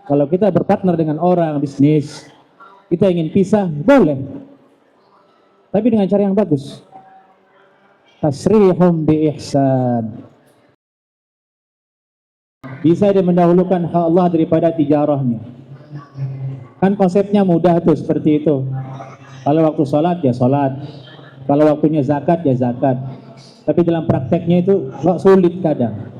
Kalau kita berpartner dengan orang bisnis, kita ingin pisah, boleh. Tapi dengan cara yang bagus. Tasrihum bi ihsan. Bisa dia mendahulukan hak Allah daripada tijarahnya. Kan konsepnya mudah tuh, seperti itu. Kalau waktu sholat ya sholat, kalau waktunya zakat ya zakat. Tapi dalam prakteknya itu sulit kadang.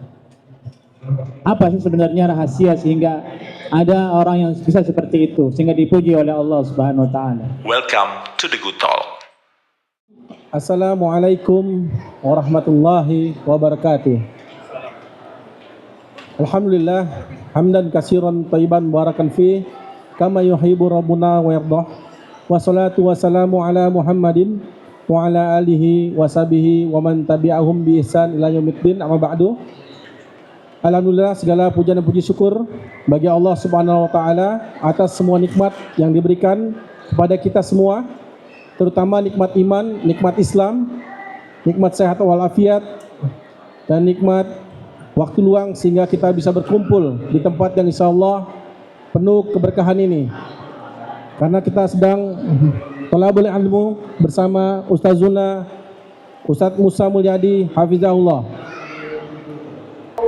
Apa sih sebenarnya rahasia sehingga ada orang yang bisa seperti itu, sehingga dipuji oleh Allah Subhanahu wa taala? Welcome to the Good Talk. Assalamualaikum warahmatullahi wabarakatuh. Alhamdulillah hamdan katsiran thayyiban mubarakan fi kama yuhibbu rabbuna wa yardah. Wassalatu wassalamu ala Muhammadin wa ala alihi wa sahbihi wa man tabi'ahum bi ihsan ila yaumiddin. Amma ba'du. Alhamdulillah, segala puja dan puji syukur bagi Allah Subhanahu wa taala atas semua nikmat yang diberikan kepada kita semua, terutama nikmat iman, nikmat Islam, nikmat sehat walafiat, dan nikmat waktu luang sehingga kita bisa berkumpul di tempat yang insyaallah penuh keberkahan ini. Karena kita sedang thalabul ilmu bersama Ustazuna Ustadz Musa Mulyadi hafizahullah.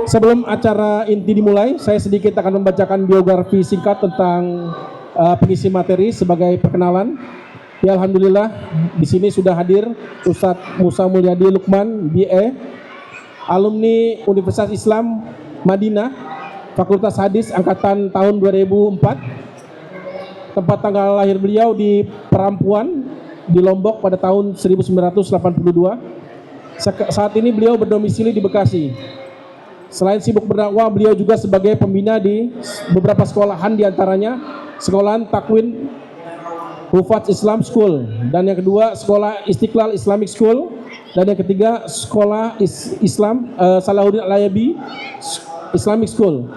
Sebelum acara inti dimulai, saya sedikit akan membacakan biografi singkat tentang pengisi materi sebagai perkenalan. Ya, alhamdulillah di sini sudah hadir Ustadz Musa Mulyadi Lukman, BA, alumni Universitas Islam Madinah, Fakultas Hadis angkatan tahun 2004. Tempat tanggal lahir beliau di Perampuan di Lombok pada tahun 1982. Saat ini beliau berdomisili di Bekasi. Selain sibuk berdakwah, beliau juga sebagai pembina di beberapa sekolahan, diantaranya sekolahan Takwin Hufaz Islam School, dan yang kedua sekolah Istiqlal Islamic School, dan yang ketiga sekolah Islam Salahuddin Al-Ayabi Islamic School.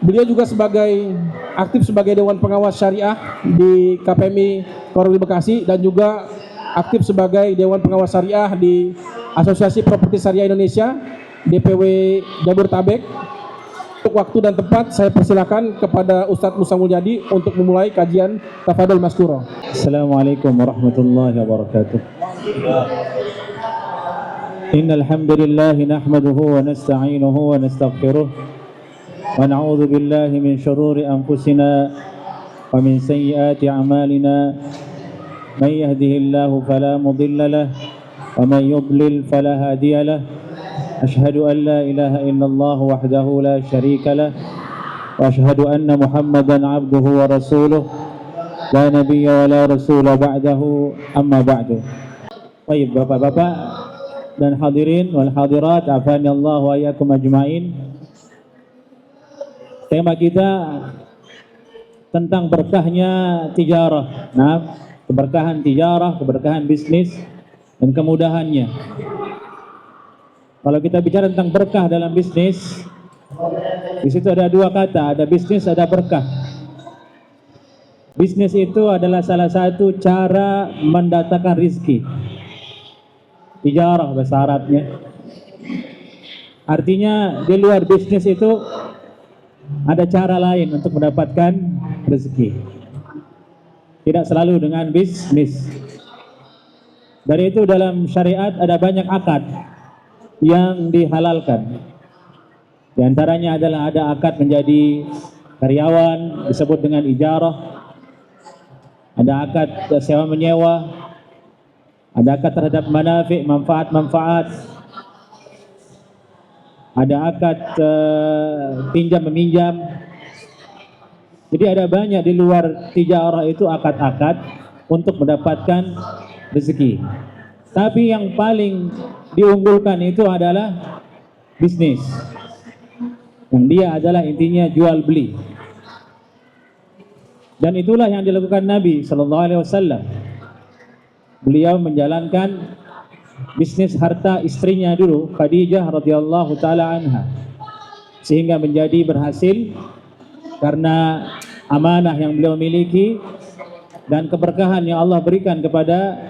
Beliau juga aktif sebagai Dewan Pengawas Syariah di KPMI Korwil Bekasi, dan juga aktif sebagai Dewan Pengawas Syariah di Asosiasi Properti Syariah Indonesia DPW Jabodetabek. Untuk waktu dan tempat saya persilakan kepada Ustadz Musa Mulyadi untuk memulai kajian. Tafadhol maskuro. Assalamualaikum warahmatullahi wabarakatuh. Innal hamdalillah nahmaduhu wa nasta'inuhu wa nastaghfiruh wa na'udzu billahi min shururi anfusina wa min sayyiati a'malina. May yahdihillahu fala mudilla lahu wa may yudlil fala hadiya lahu. أشهد أن لا إله إلا الله وحده لا شريك له وأشهد أن محمدا عبده ورسوله لا نبي ولا رسول بعده أما بعد. Baik, bapak-bapak dan hadirin wal hadirat, afani Allah wa iyyakum ajmain. Tema kita tentang berkahnya tijarah. Nah, keberkahan tijarah, keberkahan bisnis dan kemudahannya. Kalau kita bicara tentang berkah dalam bisnis, di situ ada dua kata, ada bisnis, ada berkah. Bisnis itu adalah salah satu cara mendatangkan rizki. Tijarah bahasa Arabnya. Artinya di luar bisnis itu ada cara lain untuk mendapatkan rezeki. Tidak selalu dengan bisnis. Dari itu dalam syariat ada banyak akad yang dihalalkan. Di antaranya adalah ada akad menjadi karyawan, disebut dengan ijarah. Ada akad sewa menyewa. Ada akad terhadap manafi', manfaat-manfaat. Ada akad pinjam meminjam. Jadi ada banyak di luar tijarah itu akad-akad untuk mendapatkan rezeki. Tapi yang paling diunggulkan itu adalah bisnis, yang dia adalah intinya jual beli, dan itulah yang dilakukan Nabi SAW. Beliau menjalankan bisnis harta istrinya dulu, Khadijah radhiyallahu taala anha, sehingga menjadi berhasil karena amanah yang beliau miliki dan keberkahan yang Allah berikan kepada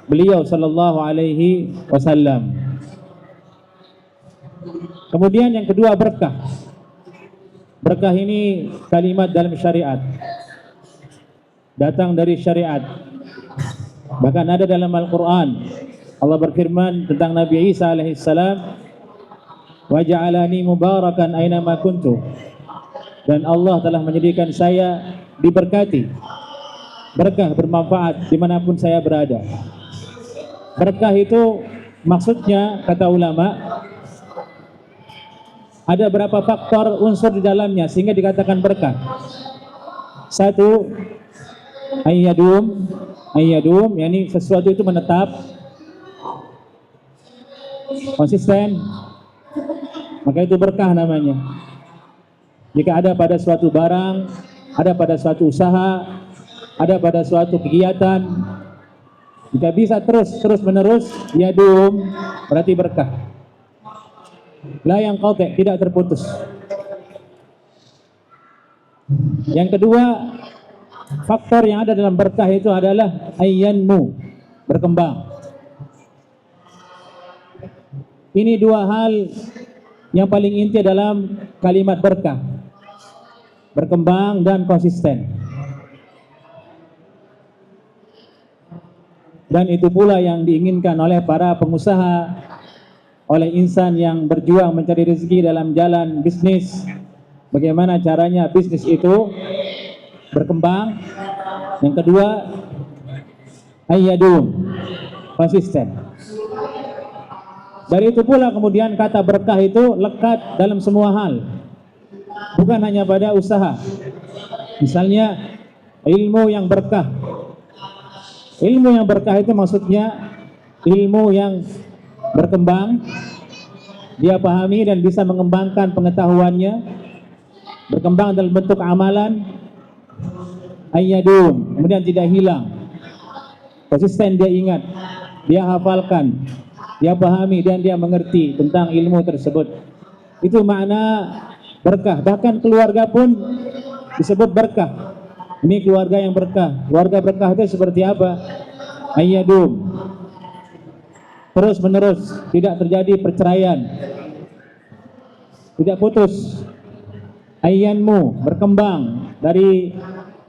beliau sallallahu alaihi wasallam. Kemudian yang kedua berkah. Berkah ini kalimat dalam syariat, datang dari syariat. Bahkan ada dalam Al-Quran, Allah berfirman tentang Nabi Isa alaihissalam, wa ja'alani mubarakan aynama kuntu, dan Allah telah menjadikan saya diberkati, berkah bermanfaat dimanapun saya berada. Berkah itu maksudnya, kata ulama, ada berapa faktor unsur di dalamnya sehingga dikatakan berkah. Satu, ayyadum, yakni sesuatu itu menetap, konsisten, maka itu berkah namanya. Jika ada pada suatu barang, ada pada suatu usaha, ada pada suatu kegiatan, jika bisa terus menerus, yadum, berarti berkah. La yang qati', tidak terputus. Yang kedua, faktor yang ada dalam berkah itu adalah ayyanmu, berkembang. Ini dua hal yang paling inti dalam kalimat berkah, berkembang dan konsisten. Dan itu pula yang diinginkan oleh para pengusaha, oleh insan yang berjuang mencari rezeki dalam jalan bisnis. Bagaimana caranya bisnis itu berkembang. Yang kedua, ayyadum, konsisten. Dari itu pula kemudian kata berkah itu lekat dalam semua hal, bukan hanya pada usaha. Misalnya ilmu yang berkah. Ilmu yang berkah itu maksudnya ilmu yang berkembang, dia pahami dan bisa mengembangkan pengetahuannya, berkembang dalam bentuk amalan, ayyadum, kemudian tidak hilang, konsisten, dia ingat, dia hafalkan, dia pahami dan dia mengerti tentang ilmu tersebut. Itu makna berkah. Bahkan keluarga pun disebut berkah. Ini keluarga yang berkah. Keluarga berkah itu seperti apa? Ayyadum, terus menerus, tidak terjadi perceraian, tidak putus. Ayyanmu, berkembang dari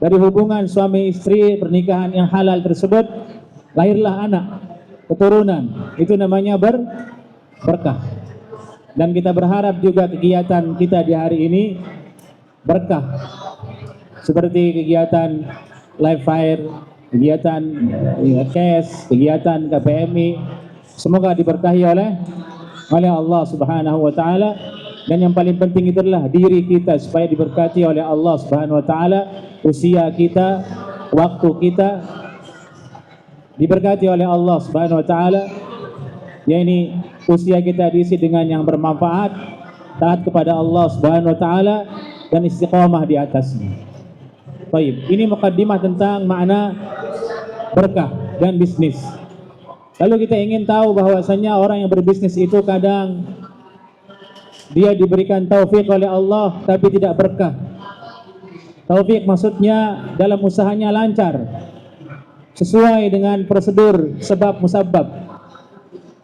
hubungan suami istri, pernikahan yang halal tersebut lahirlah anak, keturunan. Itu namanya berkah. Dan kita berharap juga kegiatan kita di hari ini berkah, seperti kegiatan live fire, kegiatan cash, kegiatan KPMI, semoga diberkahi oleh Allah Subhanahu wa taala. Dan yang paling penting itu adalah diri kita supaya diberkati oleh Allah Subhanahu wa taala, usia kita, waktu kita diberkati oleh Allah Subhanahu wa taala, yakni usia kita diisi dengan yang bermanfaat, taat kepada Allah Subhanahu wa taala dan istiqamah di atasnya. Baik, ini mukaddimah tentang makna berkah dan bisnis. Lalu kita ingin tahu bahwasanya orang yang berbisnis itu kadang dia diberikan taufik oleh Allah tapi tidak berkah. Taufik maksudnya dalam usahanya lancar, sesuai dengan prosedur sebab musabab,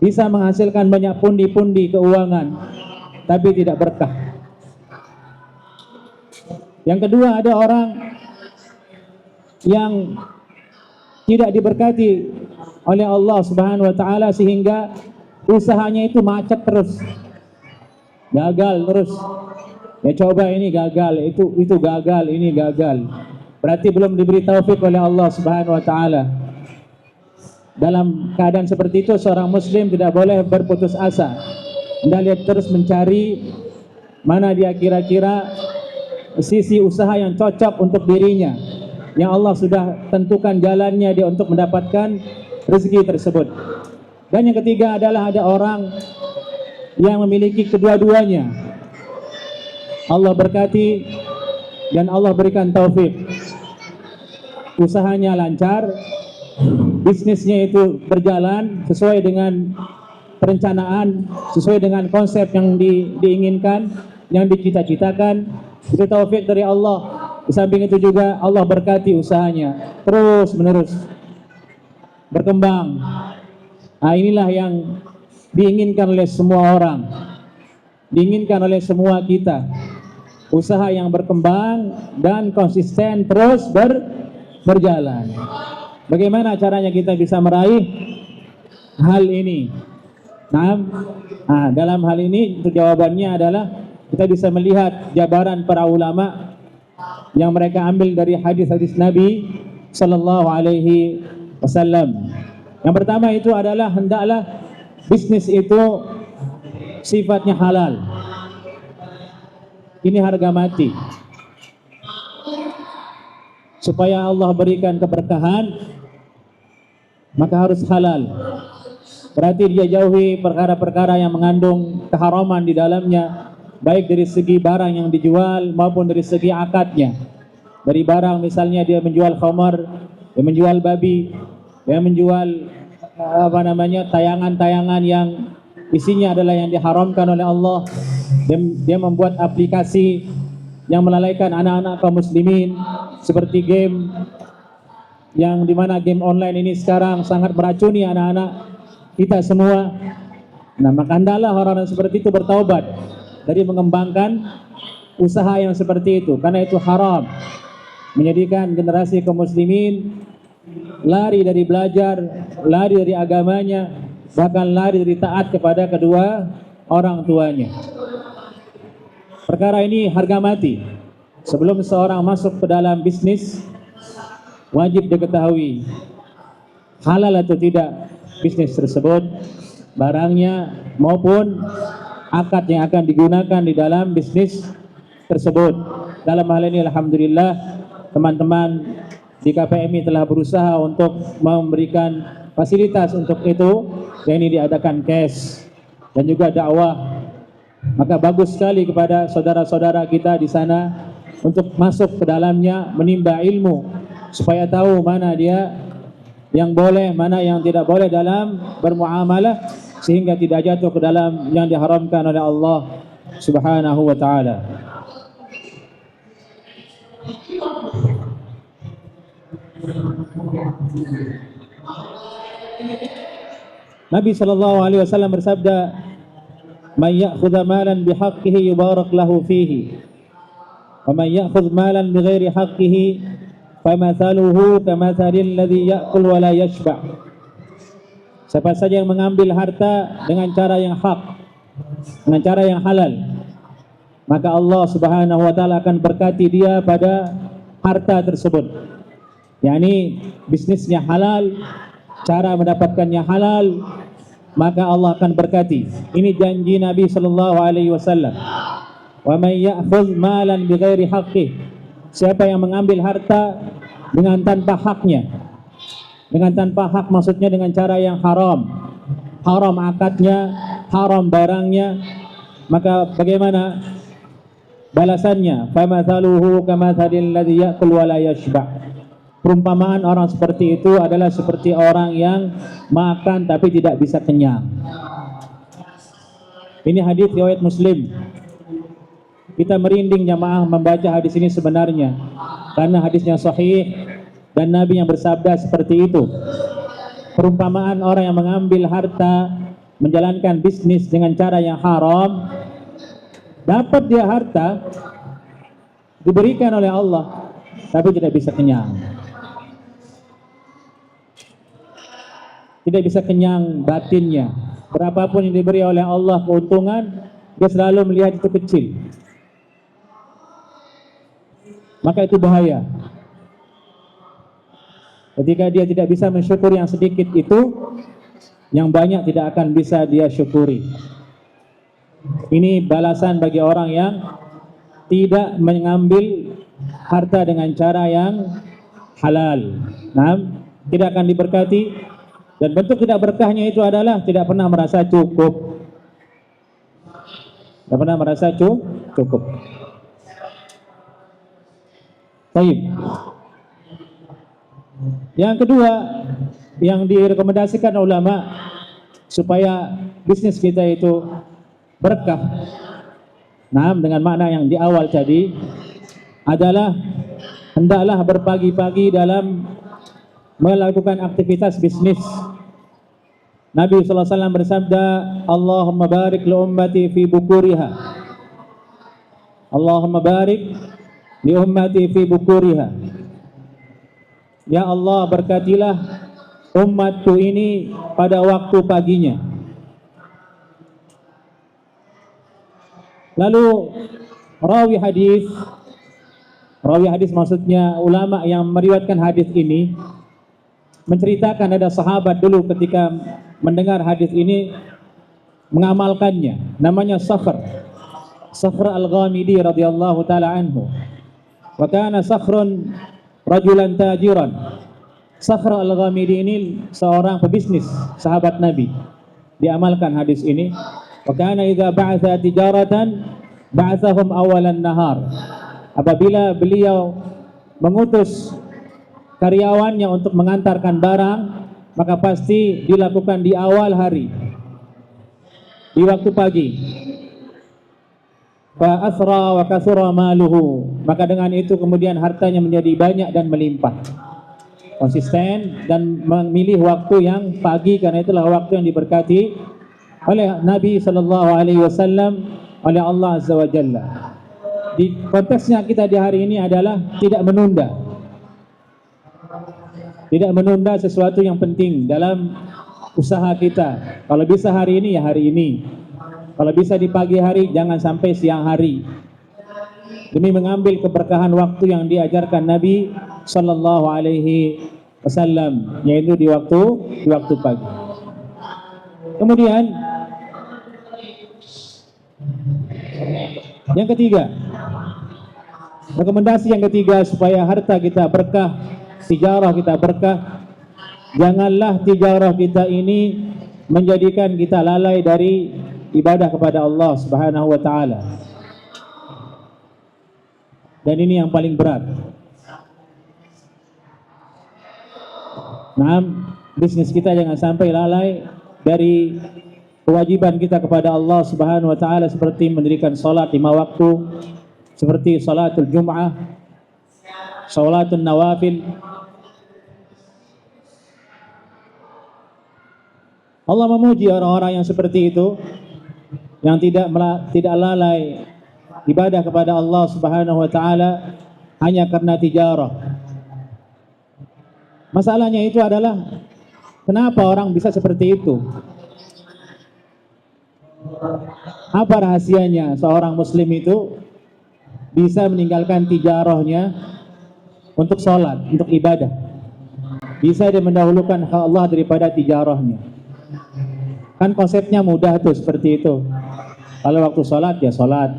bisa menghasilkan banyak pundi-pundi keuangan tapi tidak berkah. Yang kedua, ada orang yang tidak diberkati oleh Allah Subhanahu wa taala sehingga usahanya itu macet terus, gagal terus. Ya coba ini gagal, itu gagal, ini gagal. Berarti belum diberi taufik oleh Allah Subhanahu wa taala. Dalam keadaan seperti itu seorang muslim tidak boleh berputus asa. Dia terus mencari mana dia kira-kira sisi usaha yang cocok untuk dirinya, yang Allah sudah tentukan jalannya dia untuk mendapatkan rezeki tersebut. Dan yang ketiga adalah ada orang yang memiliki kedua-duanya. Allah berkati dan Allah berikan taufik. Usahanya lancar, bisnisnya itu berjalan sesuai dengan perencanaan, sesuai dengan konsep yang diinginkan, yang dicita-citakan. Itu taufik dari Allah. Di samping itu juga Allah berkati usahanya terus menerus berkembang. Nah, inilah yang diinginkan oleh semua orang, diinginkan oleh semua kita. usaha yang berkembang dan konsisten terus berjalan. Bagaimana caranya kita bisa meraih hal ini? Dalam hal ini untuk jawabannya adalah kita bisa melihat jabaran para ulama yang mereka ambil dari hadis-hadis Nabi Sallallahu Alaihi Wasallam. Yang pertama itu adalah hendaklah bisnis itu sifatnya halal. Ini harga mati. Supaya Allah berikan keberkahan, maka harus halal. Berarti dia jauhi perkara-perkara yang mengandung keharaman di dalamnya, baik dari segi barang yang dijual maupun dari segi akadnya. Dari barang misalnya dia menjual khamar, dia menjual babi, dia menjual tayangan-tayangan yang isinya adalah yang diharamkan oleh Allah. Dia membuat aplikasi yang melalaikan anak-anak kaum muslimin, seperti game yang dimana game online ini sekarang sangat meracuni anak-anak kita semua. Nah, maka hendaklah orang-orang seperti itu bertaubat dari mengembangkan usaha yang seperti itu, karena itu haram, menjadikan generasi kaum muslimin lari dari belajar, lari dari agamanya, bahkan lari dari taat kepada kedua orang tuanya. Perkara ini harga mati. Sebelum seorang masuk ke dalam bisnis, wajib diketahui halal atau tidak bisnis tersebut, barangnya maupun akad yang akan digunakan di dalam bisnis tersebut. Dalam hal ini alhamdulillah teman-teman di KPMI telah berusaha untuk memberikan fasilitas untuk itu, yang ini diadakan cash dan juga dakwah. Maka bagus sekali kepada saudara-saudara kita di sana untuk masuk ke dalamnya, menimba ilmu supaya tahu mana dia yang boleh, mana yang tidak boleh dalam bermuamalah, sehingga tidak jatuh ke dalam yang diharamkan oleh Allah Subhanahu wa taala. Nabi sallallahu alaihi wasallam bersabda, "Man ya'khudha malan bihaqqihi yubarak lahu fihi, wa man ya'khudh malan bighairi haqqihi famathaluhu kamathalil ladzi ya'kul wa la yashba'." Siapa saja yang mengambil harta dengan cara yang hak, dengan cara yang halal, maka Allah Subhanahu wa taala akan berkati dia pada harta tersebut. yakni bisnisnya halal, cara mendapatkannya halal, maka Allah akan berkati. Ini janji Nabi sallallahu alaihi wasallam. Wa may ya'khudh malan bighairi haqqih. Siapa yang mengambil harta dengan tanpa haknya. Dengan tanpa hak maksudnya dengan cara yang haram. Haram akadnya, haram barangnya, maka bagaimana balasannya? Famathaluhu kamathalil ladzi ya'kul wa la yashba'. Perumpamaan orang seperti itu adalah seperti orang yang makan tapi tidak bisa kenyang. Ini hadis riwayat Muslim. Kita merinding jamaah membaca hadis ini sebenarnya karena hadisnya sahih dan Nabi yang bersabda seperti itu. Perumpamaan orang yang mengambil harta, menjalankan bisnis dengan cara yang haram, dapat dia harta diberikan oleh Allah tapi tidak bisa kenyang. Tidak bisa kenyang batinnya. Berapapun yang diberi oleh Allah keuntungan, dia selalu melihat itu kecil. Maka itu bahaya. Ketika dia tidak bisa mensyukuri yang sedikit itu, yang banyak tidak akan bisa dia syukuri. Ini balasan bagi orang yang tidak mengambil harta dengan cara yang halal. Nah, tidak akan diberkati. Dan bentuk tidak berkahnya itu adalah tidak pernah merasa cukup. Tidak pernah merasa cukup. Baik. Yang kedua yang direkomendasikan ulama supaya bisnis kita itu berkah, nah dengan makna yang di awal tadi adalah hendaklah berpagi-pagi dalam melakukan aktivitas bisnis. Nabi SAW bersabda, Allahumma barik li ummati fi bukuriha Allahumma barik li ummati fi bukuriha. Ya Allah, berkatilah umatku ini pada waktu paginya. Lalu rawi hadis maksudnya ulama yang meriwayatkan hadis ini menceritakan ada sahabat dulu ketika mendengar hadis ini mengamalkannya. Namanya Sakhr Al-Ghamidi radhiyallahu taala anhu. Wa kana Sakhrun rajulan tajiran. Sakhr Al-Ghamidi ini seorang pebisnis, sahabat Nabi. Diamalkan hadis ini. Wa kana idza ba'atha tijaratan ba'athahum awalan nahar. Apabila beliau mengutus karyawannya untuk mengantarkan barang, maka pasti dilakukan di awal hari, di waktu pagi. Fa asra wa kasura maluhu, maka dengan itu kemudian hartanya menjadi banyak dan melimpah. Konsisten dan memilih waktu yang pagi, karena itulah waktu yang diberkati oleh Nabi sallallahu alaihi wasallam, oleh Allah azza wa jalla. Di konteksnya kita di hari ini adalah tidak menunda. Tidak menunda sesuatu yang penting dalam usaha kita. Kalau bisa hari ini, ya hari ini. Kalau bisa di pagi hari, jangan sampai siang hari. Demi mengambil keberkahan waktu yang diajarkan Nabi sallallahu alaihi wasallam, yaitu di waktu pagi. Kemudian yang ketiga, rekomendasi yang ketiga supaya harta kita berkah, tijarah kita berkah, janganlah tijarah kita ini menjadikan kita lalai dari ibadah kepada Allah Subhanahu wa taala. Dan ini yang paling berat. Nah, bisnis kita jangan sampai lalai dari kewajiban kita kepada Allah Subhanahu wa taala, seperti mendirikan salat 5 waktu, seperti salatul Jum'ah, salatul nawafil. Allah memuji orang-orang yang seperti itu, yang tidak lalai ibadah kepada Allah Subhanahu wa taala hanya karena tijarah. Masalahnya itu adalah kenapa orang bisa seperti itu? Apa rahasianya seorang muslim itu bisa meninggalkan tijarahnya untuk sholat, untuk ibadah? Bisa dia mendahulukan hak Allah daripada tijarahnya. Kan konsepnya mudah tuh, seperti itu. Kalau waktu sholat ya sholat,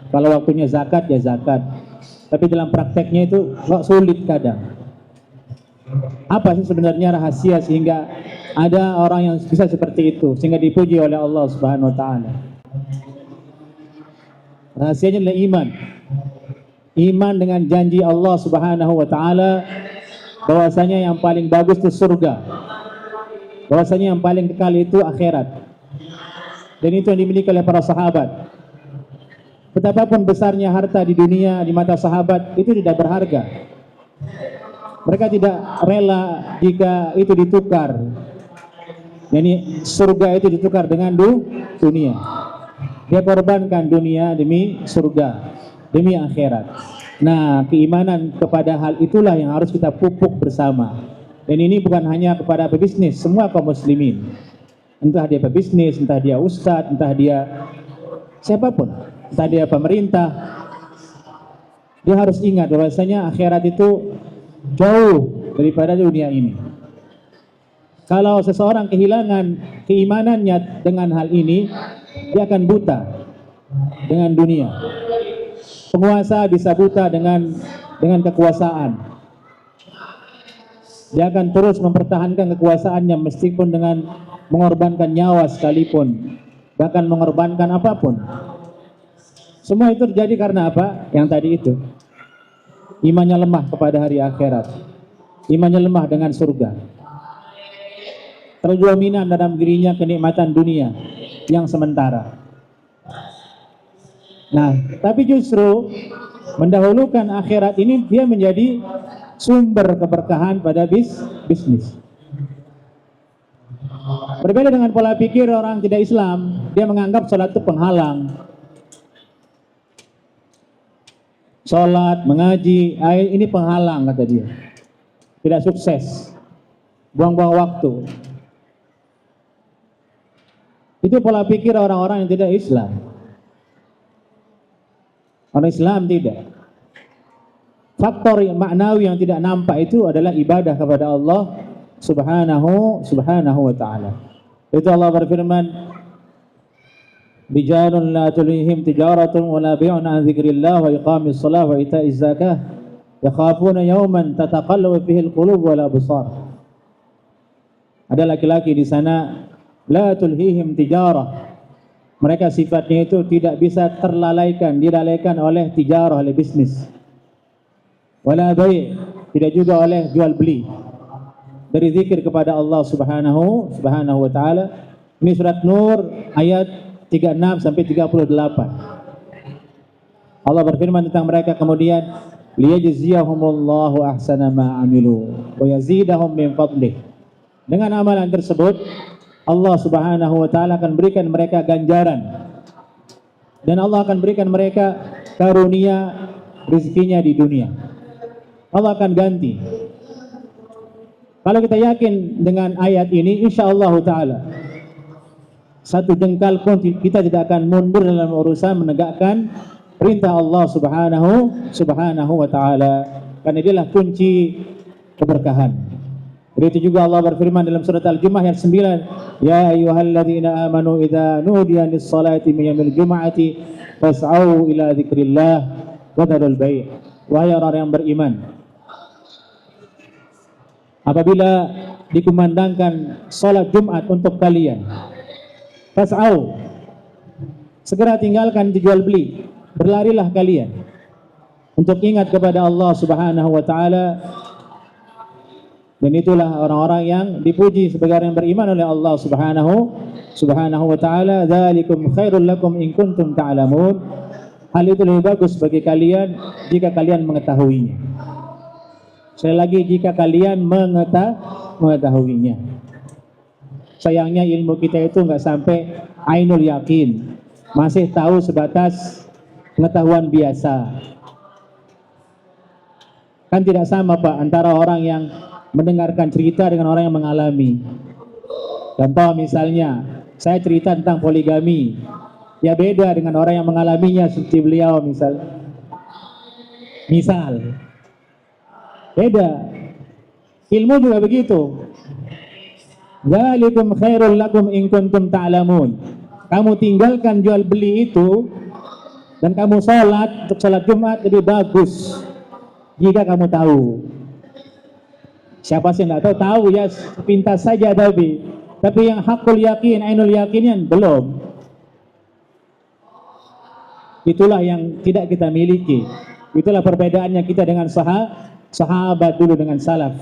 kalau waktunya zakat ya zakat. Tapi dalam prakteknya itu sulit kadang. Apa sih sebenarnya rahasia sehingga ada orang yang bisa seperti itu, sehingga dipuji oleh Allah Subhanahu wa taala? Rahasianya adalah iman. Iman dengan janji Allah Subhanahu wa taala bahwasanya yang paling bagus itu surga. Bahwasanya yang paling kekal itu akhirat. Dan itu yang dimiliki oleh para sahabat. Betapapun besarnya harta di dunia di mata sahabat itu tidak berharga. Mereka tidak rela jika itu ditukar. Yani surga itu ditukar dengan dunia. Dia korbankan dunia demi surga, demi akhirat. Nah, keimanan kepada hal itulah yang harus kita pupuk bersama. Dan ini bukan hanya kepada pebisnis, semua kaum muslimin. Entah dia pebisnis, entah dia ustadz, entah dia siapapun, entah dia pemerintah. Dia harus ingat bahwasanya akhirat itu jauh daripada dunia ini. Kalau seseorang kehilangan keimanannya dengan hal ini, dia akan buta dengan dunia. Penguasa bisa buta dengan kekuasaan. Dia akan terus mempertahankan kekuasaannya meskipun dengan mengorbankan nyawa sekalipun, bahkan mengorbankan apapun. Semua itu terjadi karena apa? Yang tadi itu. Imannya lemah kepada hari akhirat. Imannya lemah dengan surga. Terlalu dominan dalam dirinya kenikmatan dunia yang sementara. Nah, tapi justru mendahulukan akhirat ini dia menjadi sumber keberkahan pada bisnis. Berbeda dengan pola pikir orang tidak Islam, dia menganggap salat itu penghalang. sholat, mengaji, ini penghalang kata dia. Tidak sukses, buang-buang waktu. Itu pola pikir orang-orang yang tidak Islam. Orang Islam tidak. Faktor yang maknawi yang tidak nampak itu adalah ibadah kepada Allah subhanahu wa ta'ala. Itu Allah berfirman, Rijalun la tulihim tijaratun wa la bi'un an dzikrillah wa iqamis shalah wa ita'iz zakah yakhafuna yawman tataqallabu fihi al-qulub wal absar. Ada laki-laki di sana la tulhihim tijarah. Mereka sifatnya itu tidak bisa dilalaikan oleh tijarah, oleh bisnis. Wala bai', tidak juga oleh jual beli. Dari zikir kepada Allah subhanahu wa ta'ala. Ini surat Nur ayat 36 sampai 38. Allah berfirman tentang mereka kemudian, liyajziyahumullahu ahsana ma amilu wa yazidahum min fadlih. Dengan amalan tersebut Allah subhanahu wa ta'ala akan berikan mereka ganjaran, dan Allah akan berikan mereka karunia rezekinya di dunia. Allah akan ganti. Kalau kita yakin dengan ayat ini, insyaallah ta'ala satu jengkal pun kita tidak akan mundur dalam urusan menegakkan perintah Allah subhanahu wa ta'ala, karena inilah kunci keberkahan. Begitu juga Allah berfirman dalam surat Al-Jumu'ah ayat 9, ya ayyuhalladzina amanu idza nudiya lis-salati min yaumil jumu'ati fas'au ila dzikrillah wa dzarul bai'. Wahai orang yang beriman, apabila dikumandangkan salat Jumat untuk kalian, fas'au, segera tinggalkan jual beli, berlarilah kalian untuk ingat kepada Allah subhanahu wa ta'ala. Dan itulah orang-orang yang dipuji sebagai orang yang beriman oleh Allah subhanahu wa ta'ala. Dzalikum khairul lakum in kuntum ta'lamun. Hal itu lebih bagus bagi kalian jika kalian mengetahuinya. Sekali lagi, jika kalian mengetahuinya. Sayangnya ilmu kita itu nggak sampai ainul yakin, masih tahu sebatas pengetahuan biasa. Kan tidak sama Pak antara orang yang mendengarkan cerita dengan orang yang mengalami. Contoh misalnya, saya cerita tentang poligami, ya beda dengan orang yang mengalaminya seperti beliau misal beda. Ilmu juga begitu. Dzalikum khairul lakum in kuntum ta'lamun. Kamu tinggalkan jual beli itu dan kamu sholat untuk sholat Jumat lebih bagus jika kamu tahu. Siapa sih tidak tahu ya, sepintas saja tapi yang hakul yakin, ainul yakin belum. Itulah yang tidak kita miliki. Itulah perbedaannya kita dengan sahabat dulu, dengan salaf.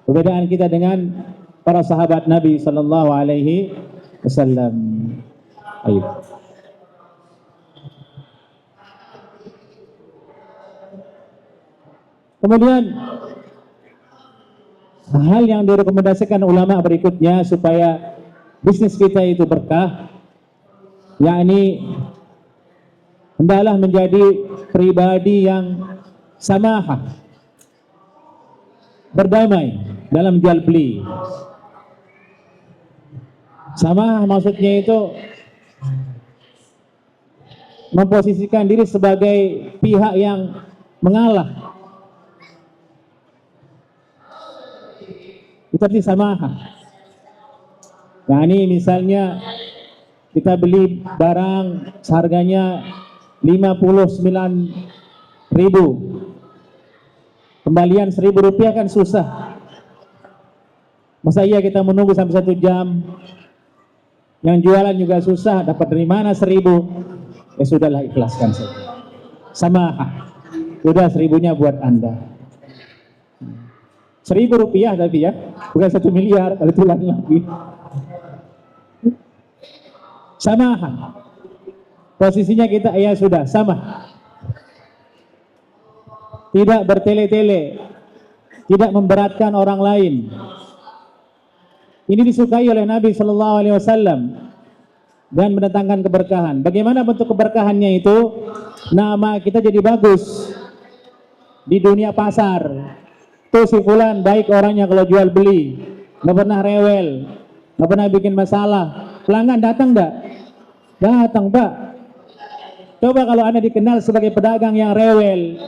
Perbedaan kita dengan para sahabat Nabi sallallahu alaihi wasallam. Ayo. Kemudian hal yang direkomendasikan ulama berikutnya supaya bisnis kita itu berkah, yakni hendaklah menjadi pribadi yang samahah, berdamai dalam jual beli. Samahah maksudnya itu memposisikan diri sebagai pihak yang mengalah. Itu arti samahah. Nah ini misalnya kita beli barang seharganya 59.000, kembalian 1.000 rupiah kan susah. Masa iya kita menunggu sampai 1 jam? Yang jualan juga susah, dapat dari mana 1.000? Ya sudahlah, ikhlaskan saja. Samahah. Sudah 1.000-nya buat Anda. 1.000 rupiah tapi ya, bukan 1 miliar kalau tulang lagi. Samahah. Posisinya kita ya sudah sama. Tidak bertele-tele, tidak memberatkan orang lain. Ini disukai oleh Nabi Shallallahu Alaihi Wasallam dan mendatangkan keberkahan. Bagaimana bentuk keberkahannya itu? nama kita jadi bagus di dunia pasar. Tuh si fulan baik orangnya kalau jual beli, nggak pernah rewel, nggak pernah bikin masalah. Pelanggan datang nggak? Datang, Pak. Coba kalau Anda dikenal sebagai pedagang yang rewel,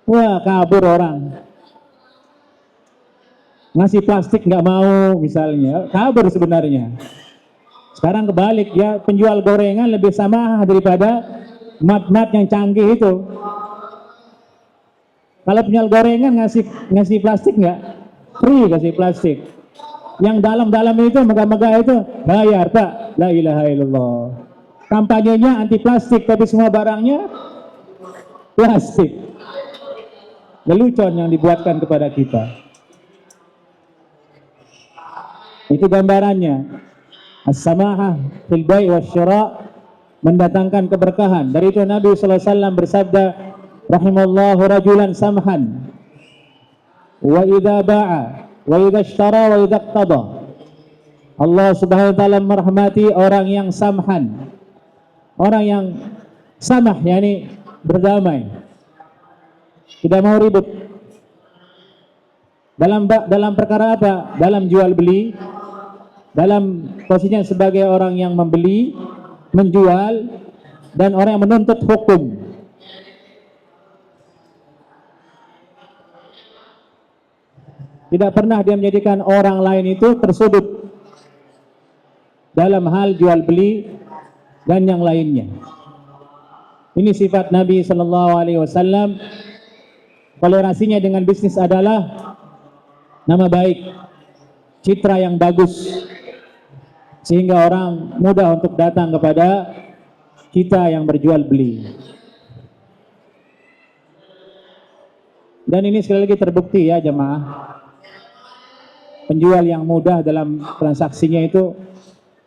wah kabur orang. Ngasih plastik nggak mau misalnya, kabur sebenarnya. Sekarang kebalik ya, penjual gorengan lebih sama daripada mat-mat yang canggih itu. Kalau penjual gorengan ngasih plastik nggak? Free kasih plastik. Yang dalam-dalam itu megah-megah itu bayar, Pak. La ilaha illallah. Kampanyenya anti plastik tapi semua barangnya plastik. Lelucon yang dibuatkan kepada kita. Itu gambarannya. As-samahah fil bai' wasyira' mendatangkan keberkahan. Dari itu Nabi sallallahu alaihi wasallam bersabda, rahimallahu rajulan samhan wa idza ba'a wa idza ishtara wa idza iqtada. Allah Subhanahu wa taala merahmati orang yang samhan. Orang yang samah yakni berdamai. Tidak mau ribut. Dalam perkara apa? Dalam jual beli, dalam posisinya sebagai orang yang membeli, menjual, dan orang yang menuntut hukum. Tidak pernah dia menjadikan orang lain itu tersudut dalam hal jual beli dan yang lainnya. Ini sifat Nabi Sallallahu Alaihi Wasallam. Toleransinya dengan bisnis adalah nama baik, citra yang bagus, sehingga orang mudah untuk datang kepada kita yang berjual beli. Dan ini sekali lagi terbukti ya jemaah, penjual yang mudah dalam transaksinya itu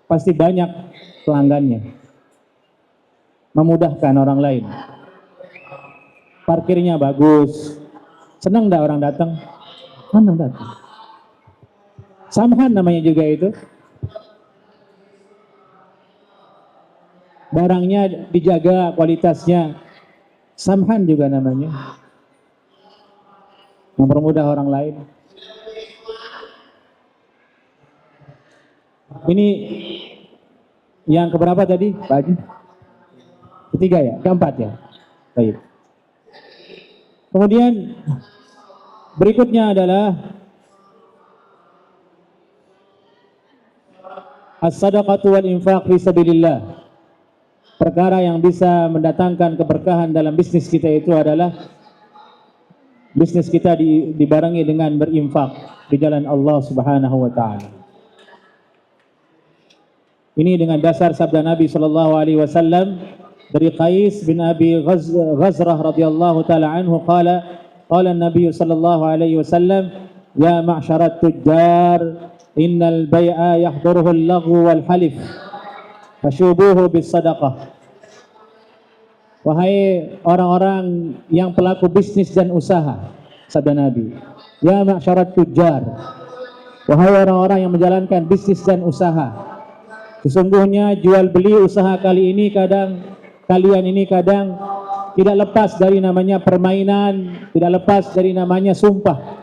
pasti banyak pelanggannya, memudahkan orang lain. Parkirnya bagus, senang enggak orang datang? Senang datang. Samhan namanya juga itu. Barangnya dijaga kualitasnya, samhan juga namanya. Mempermudah orang lain. Ini yang keberapa tadi, Pak Haji? Ketiga ya? Keempat ya? Baik. Kemudian berikutnya adalah as-sadaqatu wal infaq fi sabilillah. Perkara yang bisa mendatangkan keberkahan dalam bisnis kita itu adalah bisnis kita dibarengi dengan berinfak di jalan Allah Subhanahu wa taala. Ini dengan dasar sabda Nabi sallallahu alaihi wasallam dari Qais bin Abi Ghazrah radhiyallahu taala anhu qala Nabi sallallahu alaihi wasallam ya ma'syarat tujjar innal bai'a yahduruhu al-laghu wal halif fashubuhu bis sadaqah. Wahai orang-orang yang pelaku bisnis dan usaha, sabda Nabi, ya ma'syarat tujjar, wahai orang-orang yang menjalankan bisnis dan usaha, sesungguhnya jual beli usaha kalian ini kadang tidak lepas dari namanya permainan, tidak lepas dari namanya sumpah.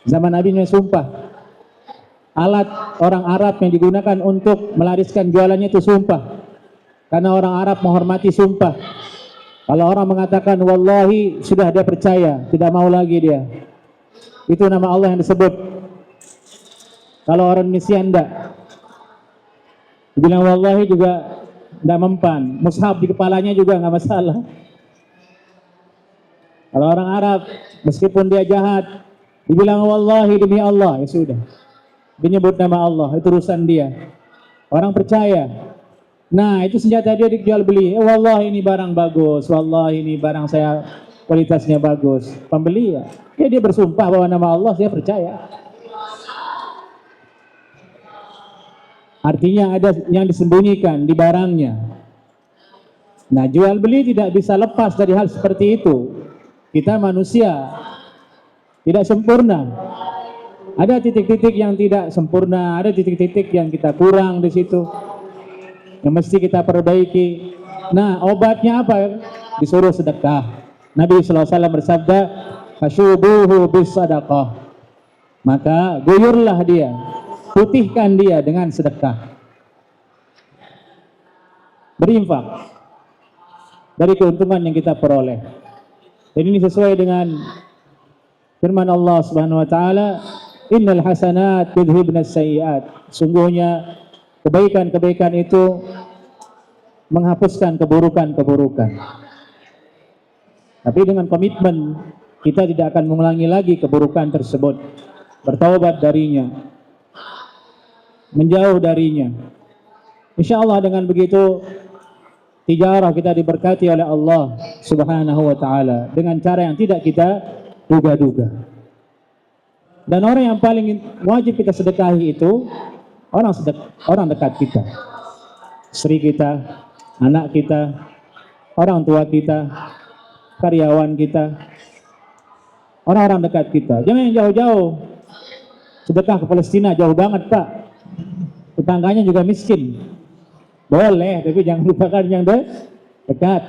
Zaman Nabi namanya sumpah. Alat orang Arab yang digunakan untuk melariskan jualannya itu sumpah. Karena orang Arab menghormati sumpah. Kalau orang mengatakan wallahi, sudah dia percaya, tidak mau lagi dia. Itu nama Allah yang disebut. Kalau orang Indonesia enggak. Bilang wallahi juga tidak mempan, mushaf di kepalanya juga nggak masalah. Kalau orang Arab, meskipun dia jahat, dibilang wallahi demi Allah, ya sudah. Dia nyebut nama Allah, itu urusan dia. Orang percaya. Nah, itu senjata dia dijual beli. Wallahi ini barang bagus, wallahi ini barang saya kualitasnya bagus. Pembeli ya, dia bersumpah bahwa nama Allah, saya percaya. Artinya ada yang disembunyikan di barangnya. Nah, jual beli tidak bisa lepas dari hal seperti itu. Kita manusia tidak sempurna. Ada titik-titik yang tidak sempurna, ada titik-titik yang kita kurang di situ, yang mesti kita perbaiki. Nah, obatnya apa? Disuruh sedekah. Nabi SAW bersabda, "Fasyubuhu bis sadaqah." Maka guyurlah dia, putihkan dia dengan sedekah. Berinfak dari keuntungan yang kita peroleh. Dan ini sesuai dengan firman Allah Subhanahu wa taala, "Innal hasanat yudhibnas sayyi'at." Sungguhnya kebaikan-kebaikan itu menghapuskan keburukan-keburukan. Tapi dengan komitmen kita tidak akan mengulangi lagi keburukan tersebut, bertaubat darinya, menjauh darinya. Insya Allah dengan begitu tijarah kita diberkati oleh Allah Subhanahu wa taala dengan cara yang tidak kita duga-duga. Dan orang yang paling wajib kita sedekahi itu orang dekat kita. Istri kita, anak kita, orang tua kita, karyawan kita, orang-orang dekat kita. Jangan yang jauh-jauh. Sedekah ke Palestina jauh banget, Pak. Tetangganya juga miskin. Boleh, tapi jangan lupakan yang dekat.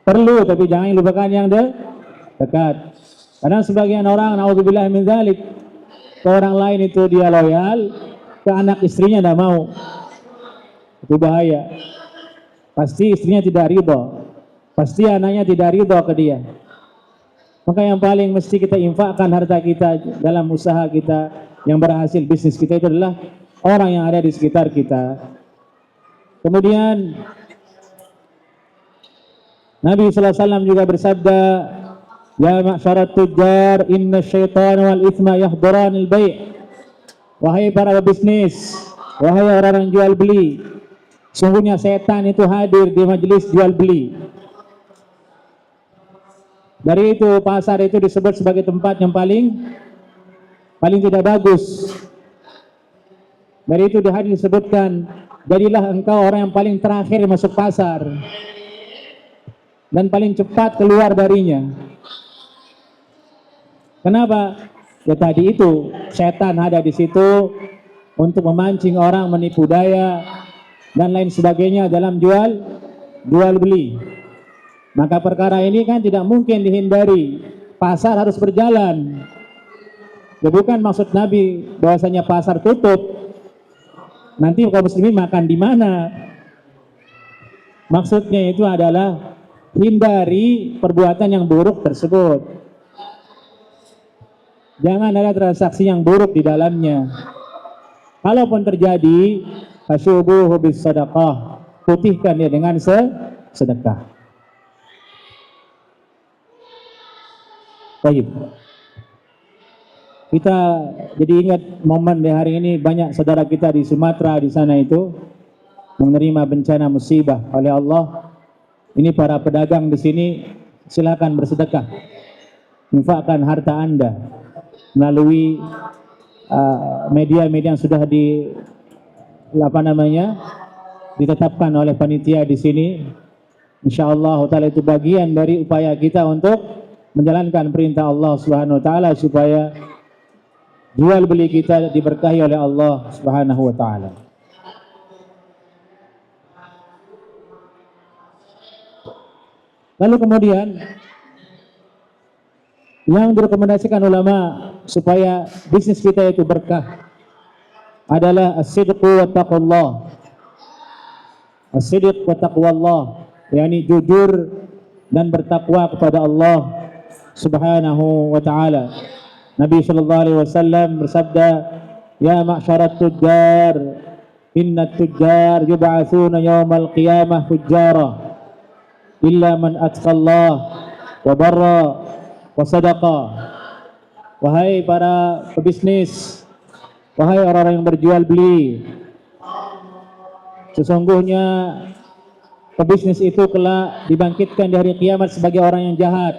Perlu, tapi jangan lupakan yang dekat. Karena sebagian orang, naudzubillah min dzalik, ke orang lain itu dia loyal, ke anak istrinya tidak mau. Itu bahaya. Pasti istrinya tidak ridho, pasti anaknya tidak ridho ke dia. Maka yang paling mesti kita infakkan harta kita dalam usaha kita yang berhasil, bisnis kita itu adalah orang yang ada di sekitar kita. Kemudian Nabi SAW juga bersabda, "Ya ma'syarat tujjar, inna syaitan wal ithma yahduranil bai'." Wahai para bisnis, wahai orang yang jual beli, sungguhnya setan itu hadir di majelis jual beli. Dari itu pasar itu disebut sebagai tempat yang paling tidak bagus. Dari itu di hadis disebutkan, jadilah engkau orang yang paling terakhir masuk pasar dan paling cepat keluar darinya. Kenapa? Ya tadi itu, setan ada di situ untuk memancing orang menipu daya dan lain sebagainya dalam jual beli. Maka perkara ini kan tidak mungkin dihindari. Pasar harus berjalan. Ya bukan maksud Nabi bahwasanya pasar tutup, nanti kaum muslimin makan di mana. Maksudnya itu adalah hindari perbuatan yang buruk tersebut. Jangan ada transaksi yang buruk di dalamnya. Kalaupun terjadi, fasyubuhu bis sadaqah, putihkan dia dengan sedekah. Baik. Kita jadi ingat momen di hari ini, banyak saudara kita di Sumatera di sana itu menerima bencana musibah oleh Allah. Ini para pedagang di sini, silakan bersedekah, infakkan harta Anda melalui media-media yang sudah ditetapkan oleh panitia di sini. Insyaallah taala itu bagian dari upaya kita untuk menjalankan perintah Allah Subhanahu wa taala supaya jual beli kita diberkahi oleh Allah Subhanahu wa taala. Lalu kemudian yang direkomendasikan ulama supaya bisnis kita itu berkah adalah as-sidqu wa taqwallah. As-sidq wa taqwallah, yakni jujur dan bertakwa kepada Allah Subhanahu wa taala. Nabi sallallahu alaihi wasallam bersabda, "Ya ma'syarat tujjar, inna tujjar yub'atsuna yaumal qiyamah fujjara illa man atqallah wa barra wa sadaqa." Wahai para pebisnis, wahai orang-orang yang berjual beli, sesungguhnya pebisnis itu kelak dibangkitkan di hari kiamat sebagai orang yang jahat.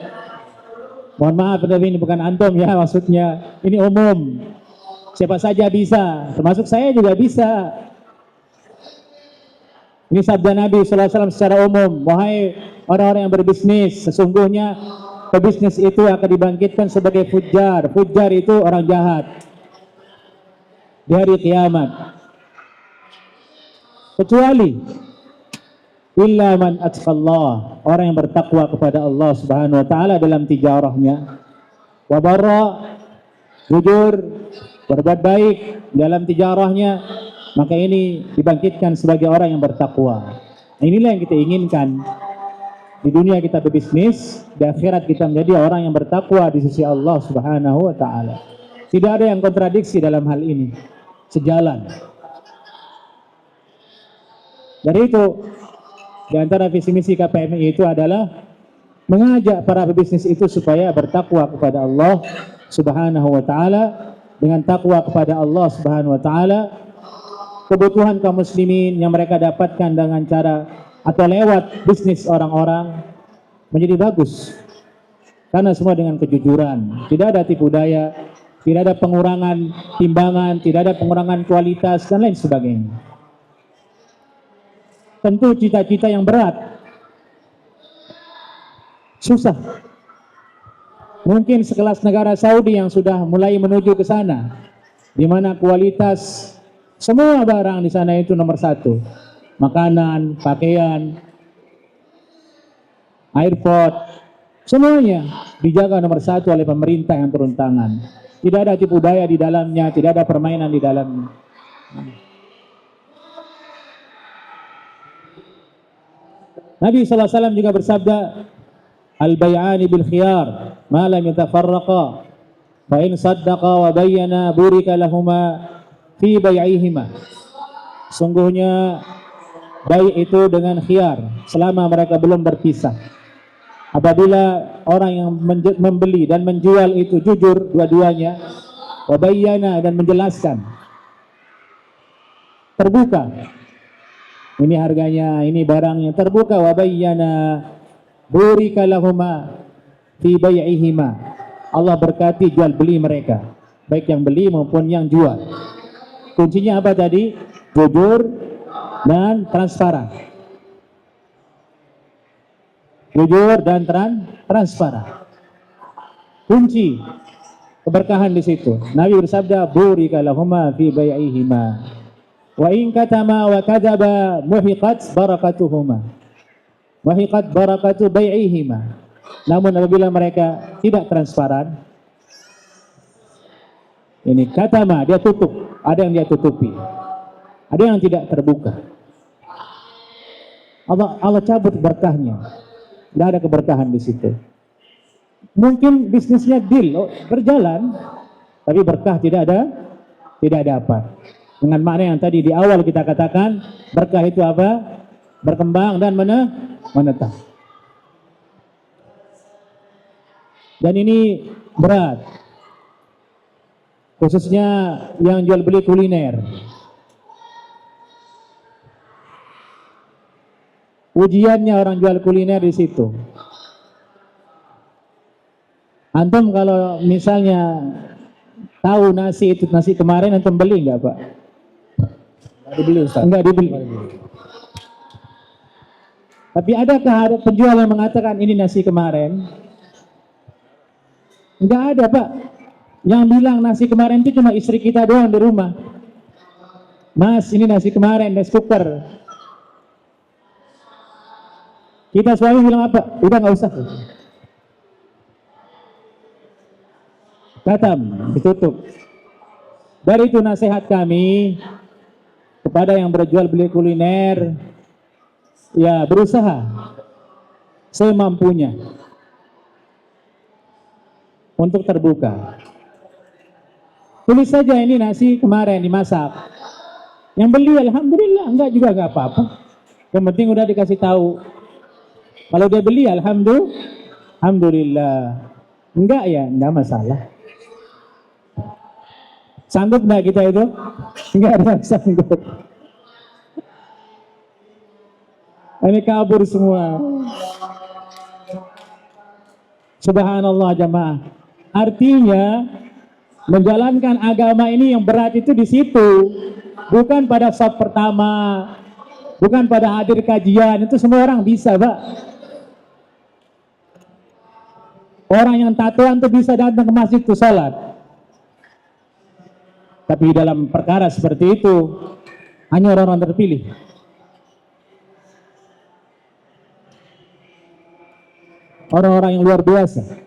Mohon maaf, tapi ini bukan antum ya, maksudnya ini umum. Siapa saja bisa, termasuk saya juga bisa. Ini sabda Nabi sallallahu alaihi wasallam secara umum. Wahai orang-orang yang berbisnis, sesungguhnya pebisnis itu akan dibangkitkan sebagai fujjar. Fujjar itu orang jahat di hari kiamat. Kecuali illa man atqallah, orang yang bertakwa kepada Allah Subhanahu wa taala dalam tijarahnya, wa barra, jujur, berbuat baik dalam tijarahnya, maka ini dibangkitkan sebagai orang yang bertakwa. Nah, inilah yang kita inginkan. Di dunia kita berbisnis, di akhirat kita menjadi orang yang bertakwa di sisi Allah Subhanahu wa taala. Tidak ada yang kontradiksi dalam hal ini. Sejalan. Dari itu, di antara visi misi KPMI itu adalah mengajak para pebisnis itu supaya bertakwa kepada Allah Subhanahu wa taala. Dengan takwa kepada Allah Subhanahu wa taala, kebutuhan kaum muslimin yang mereka dapatkan dengan cara atau lewat bisnis orang-orang menjadi bagus. Karena semua dengan kejujuran, tidak ada tipu daya, tidak ada pengurangan timbangan, tidak ada pengurangan kualitas dan lain sebagainya. Tentu cita-cita yang berat, susah. Mungkin sekelas negara Saudi yang sudah mulai menuju ke sana, di mana kualitas semua barang di sana itu nomor satu. Makanan, pakaian, airport, semuanya dijaga nomor satu oleh pemerintah yang turun tangan. Tidak ada tipu daya di dalamnya, tidak ada permainan di dalamnya. Nabi SAW juga bersabda, al-bay'ani bil khiyar ma lam yatafarraqa fa in saddaqa wa bayyana burika lahuma fi bay'ihima. Sungguhnya baik itu dengan khiyar selama mereka belum berpisah. Apabila orang yang membeli dan menjual itu jujur dua-duanya, wabayyana, dan menjelaskan, terbuka, ini harganya, ini barangnya, terbuka, wabayyana, burika lahuma fi bai'ihima, Allah berkati jual beli mereka, baik yang beli maupun yang jual. Kuncinya apa tadi? Jujur dan transparan. Jujur dan transparan. Kunci keberkahan di situ. Nabi bersabda, burika lahuma fi bai'ihima. Wa in katama wa kadzaba muhiqat barakatuhuma. Muhiqat barakatu bai'ihima. Namun apabila mereka tidak transparan, ini katama, dia tutup, ada yang dia tutupi, ada yang tidak terbuka. Allah cabut berkahnya, tidak ada keberkahan di situ. Mungkin bisnisnya deal, berjalan, tapi berkah tidak ada apa. Dengan makna yang tadi di awal kita katakan, berkah itu apa? Berkembang dan menetap. Dan ini berat, khususnya yang jual beli kuliner. Ujiannya orang jual kuliner di situ. Antum kalau misalnya tahu nasi itu nasi kemarin, antum beli nggak, Pak? Nggak dibeli, Ustaz. Enggak dibeli. Tapi adakah ada penjual yang mengatakan ini nasi kemarin? Enggak ada, Pak. Yang bilang nasi kemarin itu cuma istri kita doang di rumah. Mas, ini nasi kemarin, rice cooker. Kita suami bilang apa? Udah nggak usah. Katam, ditutup. Dari itu nasihat kami kepada yang berjual beli kuliner, ya berusaha semampunya untuk terbuka. Tulis saja ini nasi kemarin dimasak. Yang beli alhamdulillah, enggak juga enggak apa-apa. Yang penting udah dikasih tahu. Kalau dia beli alhamdulillah. Enggak ya, enggak masalah. Sanggup enggak kita itu? Enggak ada sanggup. Ini kabur semua. Subhanallah jamaah. Artinya menjalankan agama ini yang berat itu di situ. Bukan pada saat pertama, bukan pada hadir kajian, itu semua orang bisa, Pak. Orang yang tatoan itu bisa datang ke masjid itu salat. Tapi dalam perkara seperti itu hanya orang-orang terpilih. orang-orang yang luar biasa.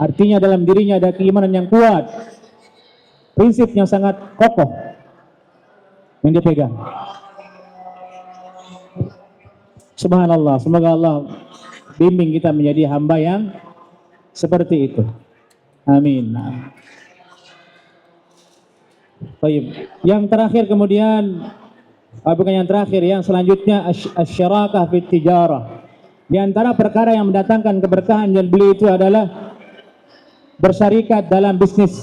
Artinya dalam dirinya ada keimanan yang kuat, prinsip yang sangat kokoh yang dia pegang. Subhanallah, semoga Allah bimbing kita menjadi hamba yang seperti itu. Amin. Baik. Yang terakhir kemudian, bukan yang terakhir, yang selanjutnya asy-syarakah fit tijarah. Di antara perkara yang mendatangkan keberkahan jual beli itu adalah bersyarikat dalam bisnis.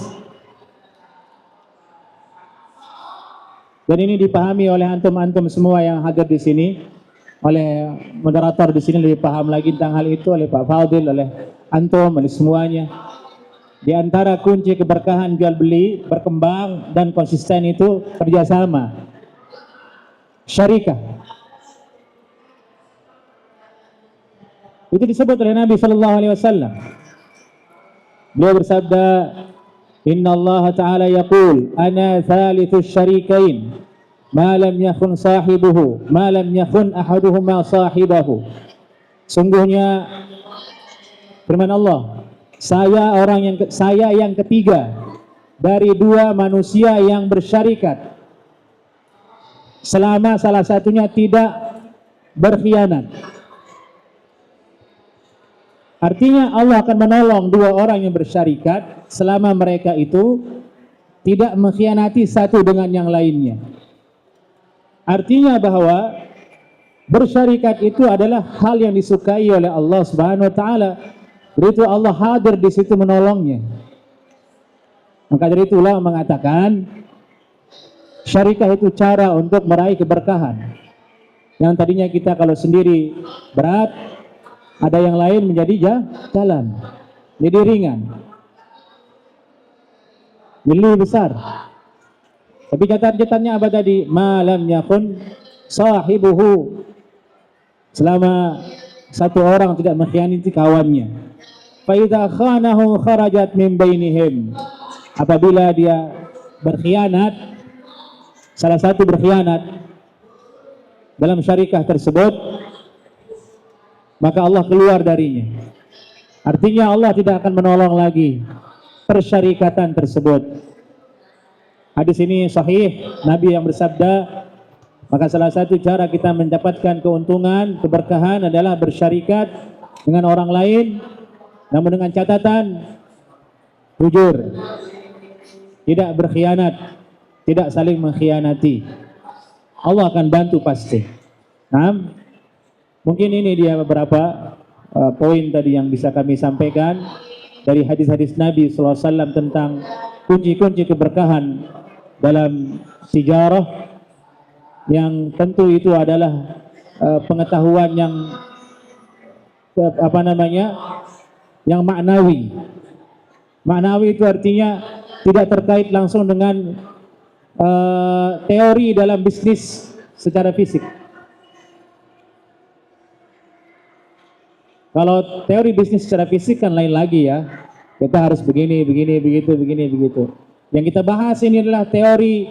Dan ini dipahami oleh antum-antum semua yang hadir di sini, oleh moderator di sini lebih paham lagi tentang hal itu, oleh Pak Fadil, oleh antum, oleh semuanya. Di antara kunci keberkahan jual beli, berkembang dan konsisten itu kerjasama, syarikah. Itu disebut oleh Nabi Sallallahu Alaihi Wasallam. Beliau bersabda, Inna Allah Ta'ala yaqul, Ana thalithu syarikain, ma lam yakun sahibuhu, ma lam yakun ahaduhuma sahibahu. Sungguhnya, firman Allah, saya yang ketiga dari dua manusia yang bersyarikat selama salah satunya tidak berkhianat. Artinya Allah akan menolong dua orang yang bersyarikat selama mereka itu tidak mengkhianati satu dengan yang lainnya. Artinya bahwa bersyarikat itu adalah hal yang disukai oleh Allah Subhanahu wa taala. Dari itu Allah hadir di situ menolongnya. Maka dari itu ulama mengatakan syarikah itu cara untuk meraih keberkahan. Yang tadinya kita kalau sendiri berat, ada yang lain menjadi jalan, jadi ringan, lebih besar. Tapi catatan-catatannya apa tadi? Malam yakun sahibuhu, selama satu orang tidak mengkhianati kawannya. Fa idza khanahu kharajat min bainihim, apabila dia berkhianat, salah satu berkhianat dalam syarikah tersebut, maka Allah keluar darinya. Artinya Allah tidak akan menolong lagi persyarikatan tersebut. Hadis ini sahih, Nabi yang bersabda, maka salah satu cara kita mendapatkan keuntungan, keberkahan adalah bersyarikat dengan orang lain, namun dengan catatan jujur, tidak berkhianat, tidak saling mengkhianati. Allah akan bantu pasti. Nah, mungkin ini dia beberapa poin tadi yang bisa kami sampaikan dari hadis-hadis Nabi SAW tentang kunci-kunci keberkahan dalam tijarah, yang tentu itu adalah pengetahuan yang yang maknawi. Maknawi itu artinya tidak terkait langsung dengan teori dalam bisnis secara fisik. Kalau teori bisnis secara fisik kan lain lagi ya. Kita harus begini, begitu. Yang kita bahas ini adalah teori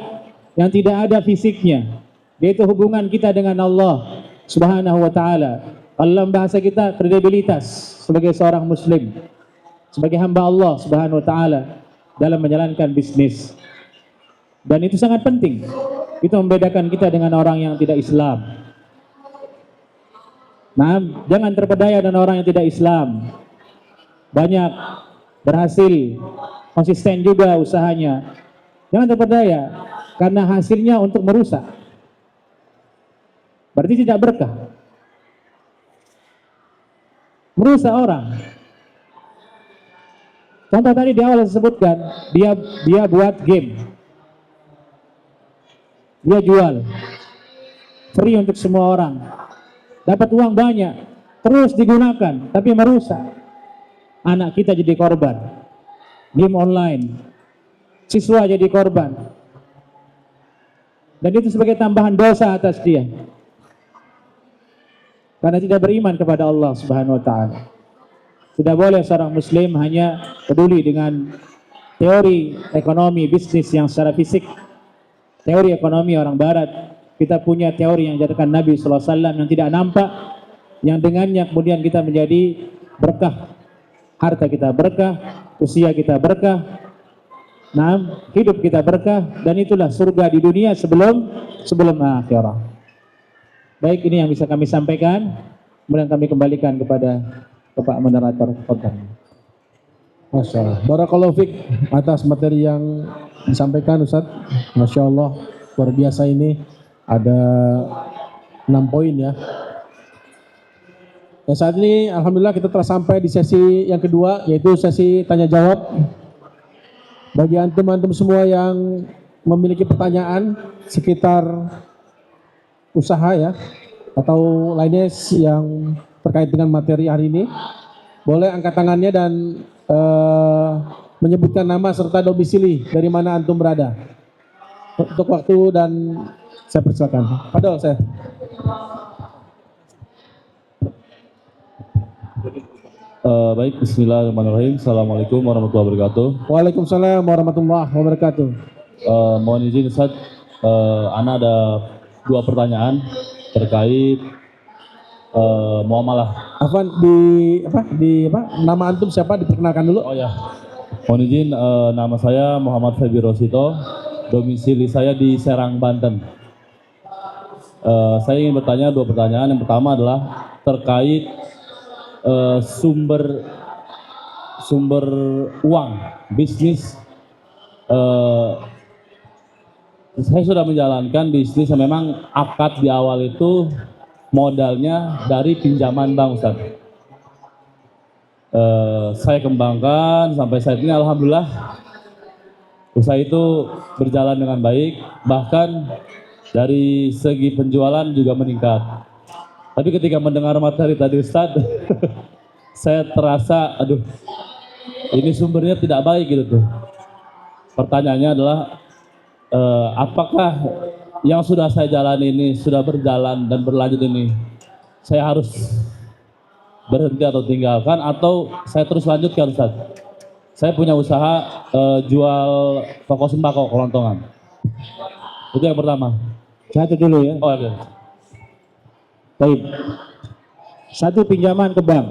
yang tidak ada fisiknya, yaitu hubungan kita dengan Allah Subhanahu wa taala. Dalam bahasa kita, kredibilitas sebagai seorang muslim, sebagai hamba Allah Subhanahu wa taala dalam menjalankan bisnis. Dan itu sangat penting. Itu membedakan kita dengan orang yang tidak Islam. Nah, jangan terpedaya dengan orang yang tidak Islam. Banyak berhasil, konsisten juga usahanya. Jangan terpedaya karena hasilnya untuk merusak. Berarti tidak berkah. Merusak orang. Contoh tadi di awal saya sebutkan, dia buat game. Dia jual. Free untuk semua orang. Dapat uang banyak, terus digunakan, tapi merusak. Anak kita jadi korban. Game online. Siswa jadi korban. Dan itu sebagai tambahan dosa atas dia. Karena tidak beriman kepada Allah Subhanahu wa taala. Tidak boleh seorang muslim hanya peduli dengan teori ekonomi bisnis yang secara fisik. Teori ekonomi orang barat. Kita punya teori yang diajarkan Nabi SAW yang tidak nampak, yang dengannya kemudian kita menjadi berkah, harta kita berkah, usia kita berkah, nah, hidup kita berkah, dan itulah surga di dunia sebelum akhirat. Baik, ini yang bisa kami sampaikan. Kemudian kami kembalikan kepada Bapak Moderator. Masya Allah. Barakallahu fiik atas materi yang disampaikan Ustaz. Masya Allah, luar biasa ini. Ada 6 poin ya. Dan saat ini alhamdulillah kita telah sampai di sesi yang kedua, yaitu sesi tanya jawab. Bagi antum-antum semua yang memiliki pertanyaan sekitar usaha ya, atau lainnya yang terkait dengan materi hari ini, boleh angkat tangannya dan menyebutkan nama serta domisili dari mana antum berada. Untuk waktu dan saya persilakan. Padahal saya. Baik, bismillahirrahmanirrahim. Assalamualaikum warahmatullahi wabarakatuh. Waalaikumsalam warahmatullahi wabarakatuh. Mohon izin Ustaz, Ana ada 2 pertanyaan terkait muamalah. Afwan, nama antum siapa, diperkenalkan dulu. Oh ya, mohon izin, nama saya Muhammad Febi Rosito, domisili saya di Serang, Banten. Saya ingin bertanya 2 pertanyaan. Yang pertama adalah terkait sumber uang bisnis. Saya sudah menjalankan bisnis yang memang akad di awal itu modalnya dari pinjaman bank, Ustaz. Saya kembangkan sampai saat ini alhamdulillah usaha itu berjalan dengan baik, bahkan dari segi penjualan juga meningkat. Tapi ketika mendengar materi tadi Ustaz, saya terasa aduh, ini sumbernya tidak baik gitu tuh. Pertanyaannya adalah apakah yang sudah saya jalani ini sudah berjalan dan berlanjut ini saya harus berhenti atau tinggalkan, atau saya terus lanjutkan Ustaz? Saya punya usaha jual toko sembako kelontongan. Itu yang pertama. Satu dulu ya. Oh, oke. Baik. Satu, pinjaman ke bank.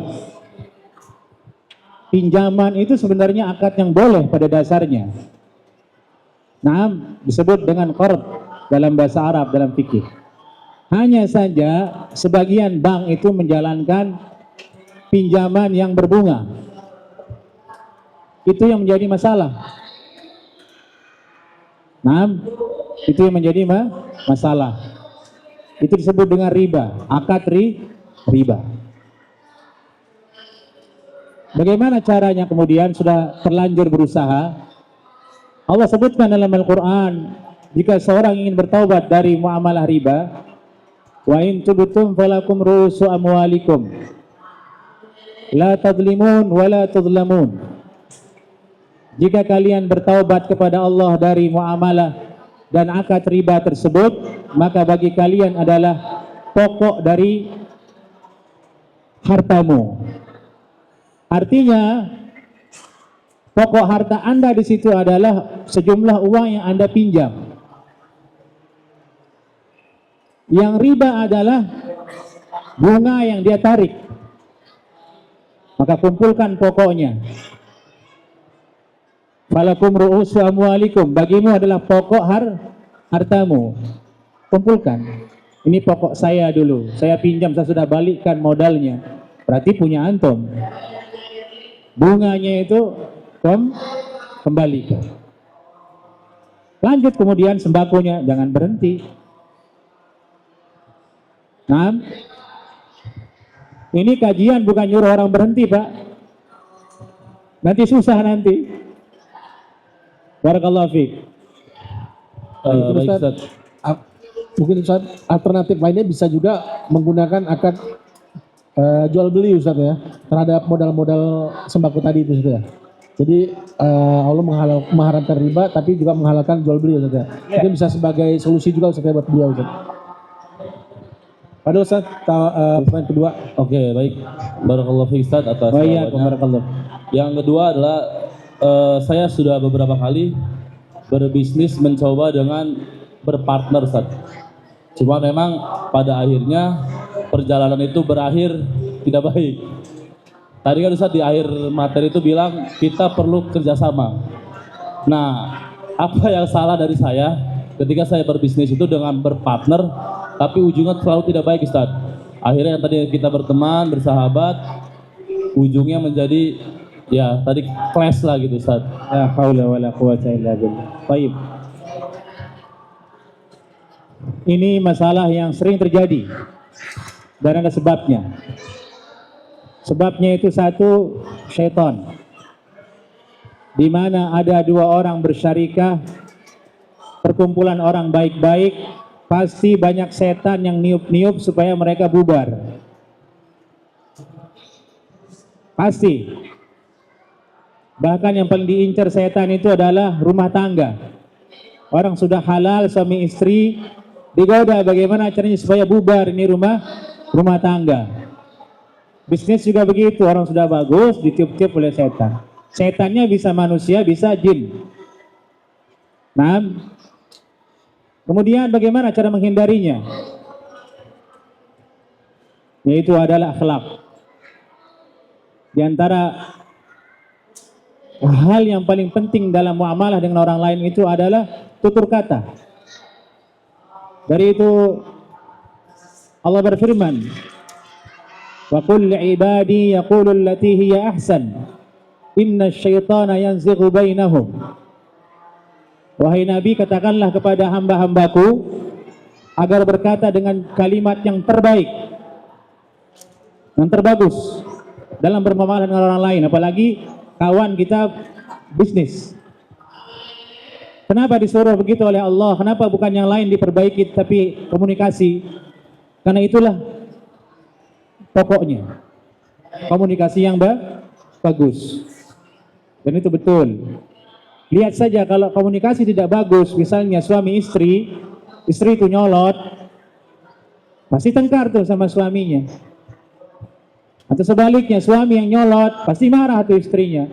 Pinjaman itu sebenarnya akad yang boleh pada dasarnya. Nah, disebut dengan qard dalam bahasa Arab, dalam fikih. Hanya saja sebagian bank itu menjalankan pinjaman yang berbunga. Itu yang menjadi masalah. Nah, itu yang menjadi masalah. Itu disebut dengan riba, akad riba. Bagaimana caranya kemudian sudah terlanjur berusaha? Allah sebutkan dalam Al-Quran, jika seorang ingin bertaubat dari muamalah riba, wa in tubtum falakum ru'usu amwalikum la tadlimun wa la tudlamun. Jika kalian bertaubat kepada Allah dari muamalah dan akad riba tersebut, maka bagi kalian adalah pokok dari hartamu. Artinya pokok harta Anda di situ adalah sejumlah uang yang Anda pinjam. Yang riba adalah bunga yang dia tarik. Maka kumpulkan pokoknya. Falakum ru'usu amwalikum, bagimu adalah pokok hartamu. Kumpulkan. Ini pokok saya dulu. Saya pinjam, saya sudah balikkan modalnya. Berarti punya antum. Bunganya itu kembalikan. Lanjut kemudian sembakonya, jangan berhenti. Nah, ini kajian bukan nyuruh orang berhenti, Pak. Nanti susah nanti. Barakallahu fiik. Baik Ustaz. Mungkin Ustaz, alternatif lainnya bisa juga menggunakan akad jual beli Ustaz ya, terhadap modal-modal sembako tadi itu Ustaz ya. Jadi Allah mengharamkan riba tapi juga menghalalkan jual beli Ustaz ya. Mungkin bisa sebagai solusi juga Ustaz ya buat dia Ustaz. Padahal Ustaz, pertanyaan kedua. Oke, baik. Barakallahu fiik Ustaz atas jawabannya. Yang kedua adalah saya sudah beberapa kali berbisnis mencoba dengan berpartner Ustaz. Cuma memang pada akhirnya perjalanan itu berakhir tidak baik. Tadi kan Ustaz di akhir materi itu bilang kita perlu kerjasama. Nah, apa yang salah dari saya ketika saya berbisnis itu dengan berpartner, tapi ujungnya selalu tidak baik Ustaz. Akhirnya yang tadi kita berteman, bersahabat, ujungnya menjadi ya tadi clash lah gitu Ustaz. La haula wala quwata illa billah. Baik. Ini masalah yang sering terjadi dan ada sebabnya. Sebabnya itu satu, syaitan. Di mana ada dua orang bersyarikah, perkumpulan orang baik-baik, pasti banyak setan yang niup-niup supaya mereka bubar. Pasti. Bahkan yang paling diincar setan itu adalah rumah tangga. Orang sudah halal suami istri, digoda bagaimana caranya supaya bubar ini rumah tangga. Bisnis juga begitu, orang sudah bagus ditiup-tiup oleh setan. Setannya bisa manusia, bisa jin. Nah, kemudian bagaimana cara menghindarinya? Yaitu adalah akhlak. Di antara hal yang paling penting dalam muamalah dengan orang lain itu adalah tutur kata. Dari itu Allah berfirman, wa qul li'ibadi yaqulu allati hiya ahsan inna syaitana yanzighu bainahum. Wahai Nabi, katakanlah kepada hamba-hambaku agar berkata dengan kalimat yang terbaik, yang terbagus dalam bermuamalah dengan orang lain, apalagi kawan kita bisnis. Kenapa disuruh begitu oleh Allah? Kenapa bukan yang lain diperbaiki tapi komunikasi? Karena itulah pokoknya komunikasi yang bagus. Dan itu betul. Lihat saja kalau komunikasi tidak bagus, misalnya suami istri itu nyolot, pasti tengkar tuh sama suaminya. Atau sebaliknya, suami yang nyolot pasti marah tuh istrinya.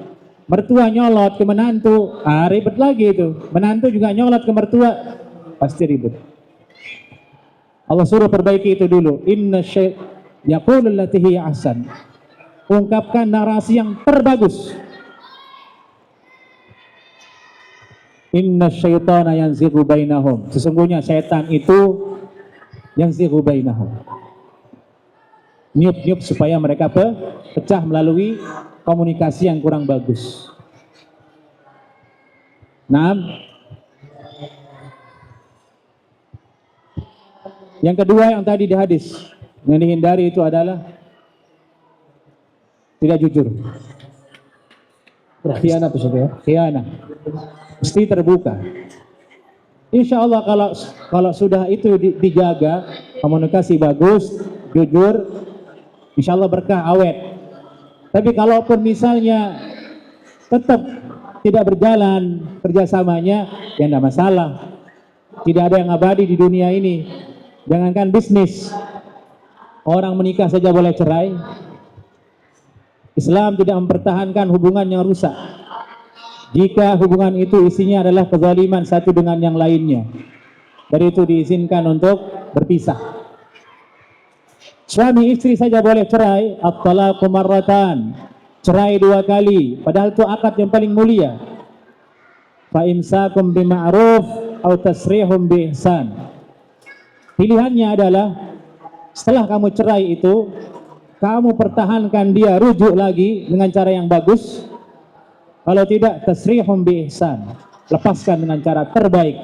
Mertua nyolot ke menantu, ribet lagi itu. Menantu juga nyolot ke mertua, pasti ribet. Allah suruh perbaiki itu dulu. Inna yaqulu allati hiya ahsan. Ungkapkan narasi yang terbagus. Inna syaitana yanzighu bainahum. Sesungguhnya syaitan itu yanzighu bainahum. Niup-niup supaya mereka pecah melalui komunikasi yang kurang bagus. Nah, yang kedua yang tadi di hadis yang dihindari itu adalah tidak jujur. Khianat itu ya. Khianat. Mesti terbuka. Insya Allah kalau sudah itu dijaga, komunikasi bagus, jujur, insya Allah berkah awet. Tapi kalaupun misalnya tetap tidak berjalan kerjasamanya, ya tidak masalah. Tidak ada yang abadi di dunia ini. Jangankan bisnis, orang menikah saja boleh cerai. Islam tidak mempertahankan hubungan yang rusak jika hubungan itu isinya adalah kezaliman satu dengan yang lainnya. Dari itu diizinkan untuk berpisah. Suami istri saja boleh cerai, at-talaqu marratan, cerai 2 kali, padahal itu akad yang paling mulia. Fa imsakum bima'ruf aw tasrihum bi ihsan. Pilihannya adalah setelah kamu cerai itu, kamu pertahankan dia, rujuk lagi dengan cara yang bagus. Kalau tidak, tasrihum bi ihsan, lepaskan dengan cara terbaik.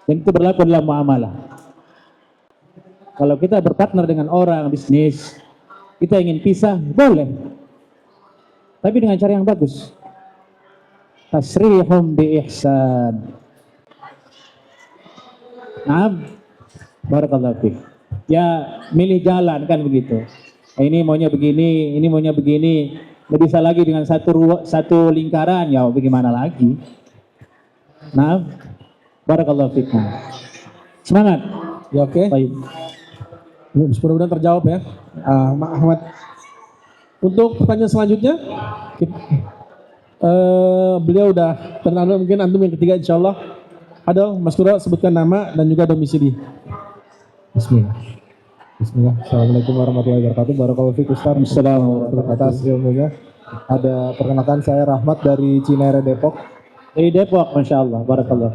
Dan itu berlaku dalam muamalah. Kalau kita berpartner dengan orang bisnis, kita ingin pisah, boleh. Tapi dengan cara yang bagus. Tasrihum bi ihsan. Naam. Barakallahu fiik. Ya, milih jalan kan begitu. Ini maunya begini, ini maunya begini. Nggak bisa lagi dengan satu lingkaran, ya bagaimana lagi? Naam. Barakallahu fiik. Semangat. Ya oke. Baik. Mudah-mudahan terjawab ya, Mak Ahmad. Untuk pertanyaan selanjutnya, beliau udah terlalu, mungkin antum yang ketiga insyaallah. Ada Mas Kuro, sebutkan nama dan juga domisili. Bismillah. Bismillah. Assalamualaikum warahmatullahi wabarakatuh. Barakallahu fiik Ustaz. Assalamualaikum. Atas ilmunya. Ada perkenalkan saya Rahmat dari Cinere Depok. Dari Depok, Masya Allah. Barakallah.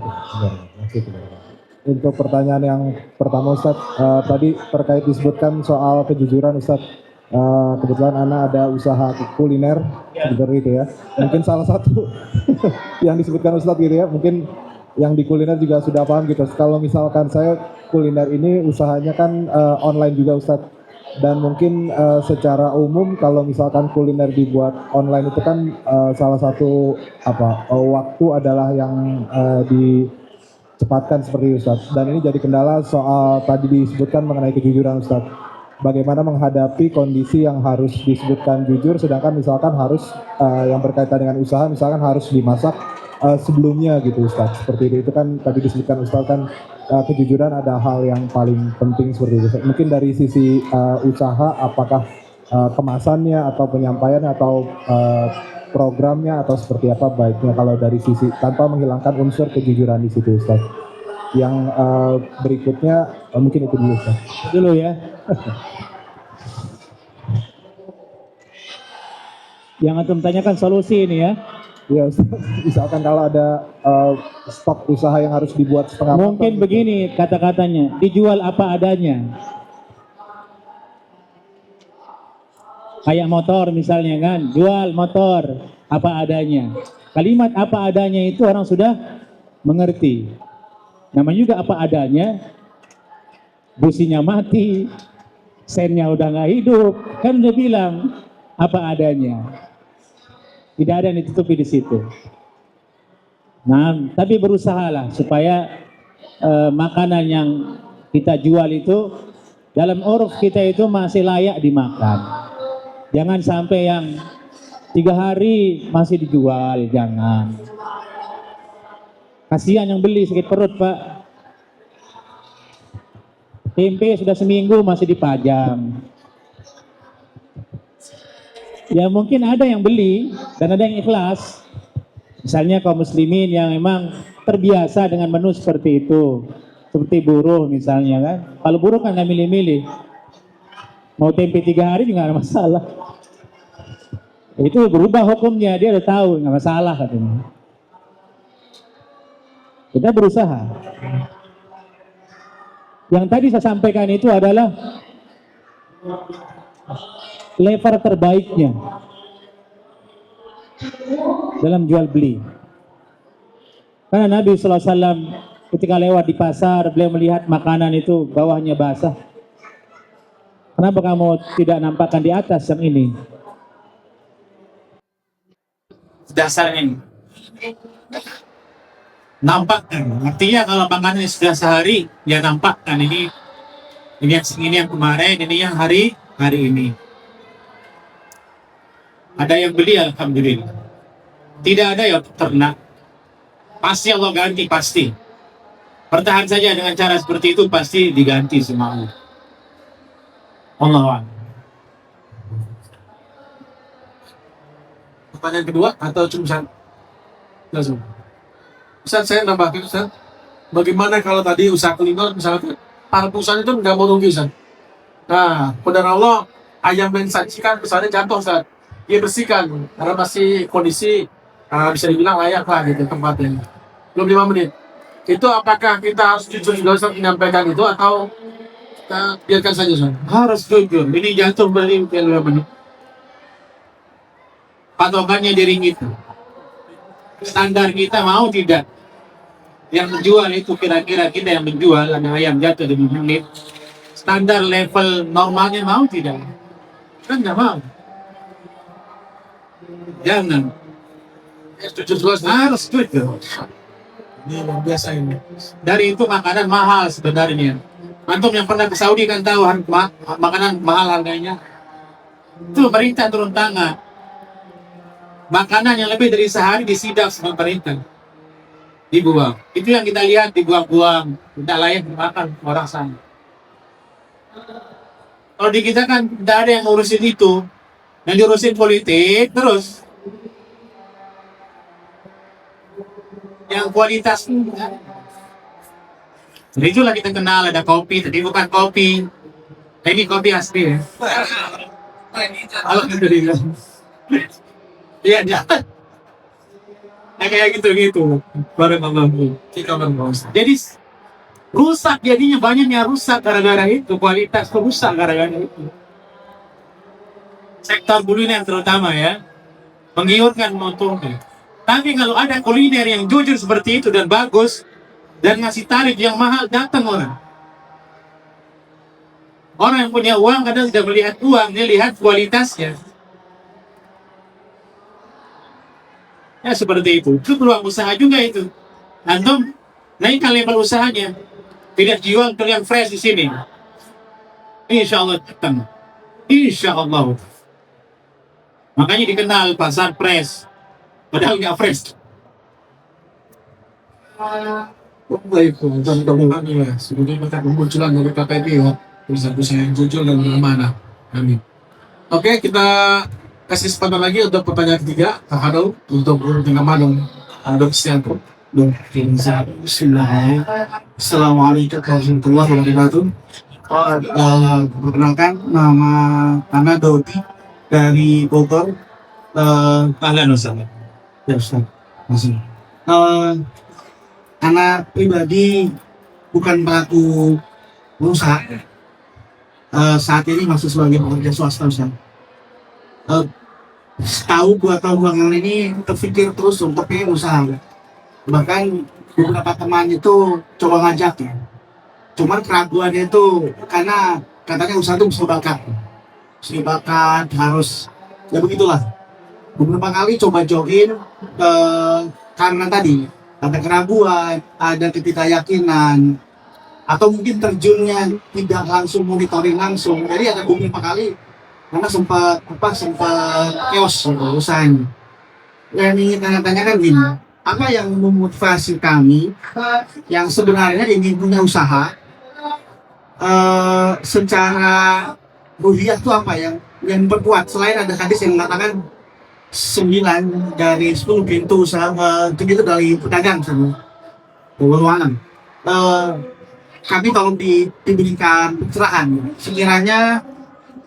Untuk pertanyaan yang pertama Ustaz, tadi terkait disebutkan soal kejujuran Ustaz. Kebetulan Ana ada usaha kuliner seperti itu ya. Mungkin salah satu yang disebutkan Ustaz gitu ya. Mungkin yang di kuliner juga sudah paham gitu. Kalau misalkan saya kuliner ini usahanya kan online juga Ustaz. Dan mungkin secara umum kalau misalkan kuliner dibuat online itu kan salah satu waktu adalah yang dicepatkan seperti itu Ustaz. Dan ini jadi kendala soal tadi disebutkan mengenai kejujuran Ustaz. Bagaimana menghadapi kondisi yang harus disebutkan jujur, sedangkan misalkan harus yang berkaitan dengan usaha, misalkan harus dimasak sebelumnya gitu Ustaz. Seperti itu kan tadi disebutkan Ustaz kan kejujuran ada hal yang paling penting seperti itu. Mungkin dari sisi usaha, apakah kemasannya atau penyampaiannya atau programnya atau seperti apa baiknya kalau dari sisi tanpa menghilangkan unsur kejujuran di situ Ustaz. Yang berikutnya mungkin itu dulu Ustaz. Dulu ya. Yang antum tanyakan solusi ini ya. Ya Ustaz, misalkan kalau ada stok usaha yang harus dibuat setengah Mungkin matang, begini kata-katanya, dijual apa adanya. Kayak motor misalnya kan, jual motor apa adanya. Kalimat apa adanya itu orang sudah mengerti. Namanya juga apa adanya, businya mati, sennya udah nggak hidup, kan udah bilang apa adanya. Tidak ada yang ditutupi di situ. Nah, tapi berusahalah supaya makanan yang kita jual itu dalam uruf kita itu masih layak dimakan. Jangan sampai yang 3 hari masih dijual, jangan. Kasihan yang beli sakit perut Pak. Tempe sudah seminggu masih dipajang. Ya mungkin ada yang beli dan ada yang ikhlas. Misalnya kaum muslimin yang memang terbiasa dengan menu seperti itu. Seperti buruh misalnya kan. Kalau buruh kan nggak milih-milih. Mau tempe 3 hari juga nggak ada masalah. Itu berubah hukumnya, dia udah tahu nggak masalah katanya. Kita berusaha. Yang tadi saya sampaikan itu adalah level terbaiknya dalam jual beli. Karena Nabi SAW ketika lewat di pasar, beliau melihat makanan itu bawahnya basah. Kenapa kamu tidak nampakkan di atas yang ini? Dasarnya nampakkan, artinya kalau makanan sudah sehari ya nampakkan ini yang kemarin, ini yang hari ini. Ada yang beli alhamdulillah, tidak ada yang ternak, pasti Allah ganti, pasti bertahan saja dengan cara seperti itu, pasti diganti semua. Allah. Pertanyaan kedua atau cuma langsung? Ustaz, saya nambahkan Ustaz, bagaimana kalau tadi usaha kuliner misalnya para perusahaan itu nggak mau rugi Ustaz. Nah, benar Allah ayam yang disajikan misalnya jatuh Ustaz, dia bersihkan karena masih kondisi bisa dibilang layak lah gitu tempatnya. Belum 5 menit. Itu apakah kita harus jujur juga Ustaz menyampaikan itu atau kita biarkan saja Ustaz? Harus jujur. Ini jatuh berarti 5 menit. Patokannya diri kita. Standar kita mau tidak? Yang menjual itu kira-kira kita yang menjual ada ayam jatuh di menit. Standar level normalnya mau tidak? Kan nggak mau. Jangan. Harus jujur. Ini luar biasa ini. Dari itu makanan mahal sebenarnya. Antum yang pernah ke Saudi kan tahu makanan mahal harganya. Itu pemerintah turun tangan. Makanan yang lebih dari sehari disidak sama pemerintah. Dibuang. Itu yang kita lihat dibuang-buang. Tidak layak dimakan orang sana. Kalau di kita kan tidak ada yang ngurusin itu. Yang diurusin politik terus. Yang kualitas enggak. Jadi itulah kita kenal ada kopi, tapi bukan kopi. Ini kopi asli ya. Alhamdulillah. Iya, ya. Nah, kayak gitu-gitu. Barakallahu. Jadi rusak jadinya, banyaknya rusak gara-gara itu, kualitas rusak gara-gara itu. Sektor kuliner terutama ya, menggiurkan menguntungkan. Tapi kalau ada kuliner yang jujur seperti itu dan bagus dan ngasih tarif yang mahal, datang orang. Orang yang punya uang kadang tidak melihat uang, dia lihat kualitasnya. Ya seperti itu peluang usaha juga itu. Antum naikkan level usahanya, tidak jual ke yang fresh di sini. Insya Allah datang. Insya Allah. Makanya dikenal pasar fresh, padahal nggak fresh. Baik, teman-teman ya, semoga kita kemunculan dari KPP ya, usaha-usaha yang jujur dan beramanah. Amin. Oke, kita kasih kesempatan lagi untuk pertanyaan ketiga, Kak Hadul, untuk dengan Madong Adok Sianto. Bismillahirrahmanirrahim. Assalamualaikum warahmatullahi wabarakatuh. Perkenalkan, nama Ana Dodi dari Bogor. Ahlan wasahlan. Ya Ustaz. Masih. Anak pribadi bukan pelaku berusaha. Saat ini masih sebagai pekerja swasta, Ustaz. Tahu 2 tahun belakangan ini terpikir terus untuk pengen usaha. Bahkan beberapa teman itu coba ngajak ya. Cuman keraguannya itu karena katanya usaha itu mesti bakat, harus ya begitulah. Beberapa kali coba join karena tadi ada keraguan, ada ketidakyakinan, atau mungkin terjunnya tidak langsung monitoring langsung. Jadi ada beberapa kali karena sempat chaos usahanya. Yang ingin tanya-tanyakan gini, apa yang memotivasi kami yang sebenarnya ingin punya usaha secara ruhiyah itu apa yang memperkuat, selain ada hadis yang mengatakan 9 dari 10 pintu usaha itu dari pedagang semua. Kami tolong diberikan pencerahan sekiranya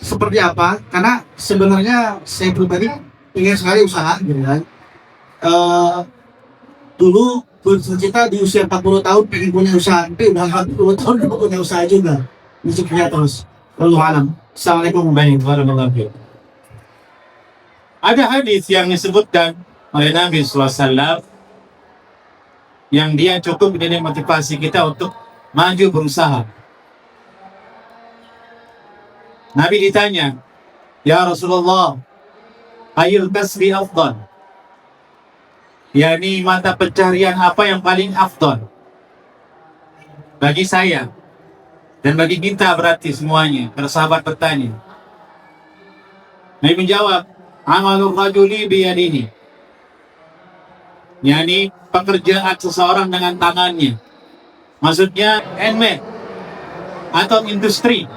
seperti apa, karena sebenarnya saya pribadi ingin sekali usaha gitu kan. Dulu bercita di usia 40 tahun pengen punya usaha, tapi udah 40 tahun belum punya usaha juga. Misalnya terus. Wallahu alam. Assalamualaikum warahmatullahi wabarakatuh. Ada hadis yang disebutkan oleh Nabi SAW yang dia cukup menjadi motivasi kita untuk maju berusaha. Nabi ditanya, "Ya Rasulullah, ayul kasbi afdal?" yakni mata pencarian apa yang paling afdal bagi saya dan bagi kita, berarti semuanya, para sahabat bertanya. Nabi menjawab, "Amalur rajuli biyadihi." yakni pekerjaan seseorang dengan tangannya. Maksudnya handmade atau industri.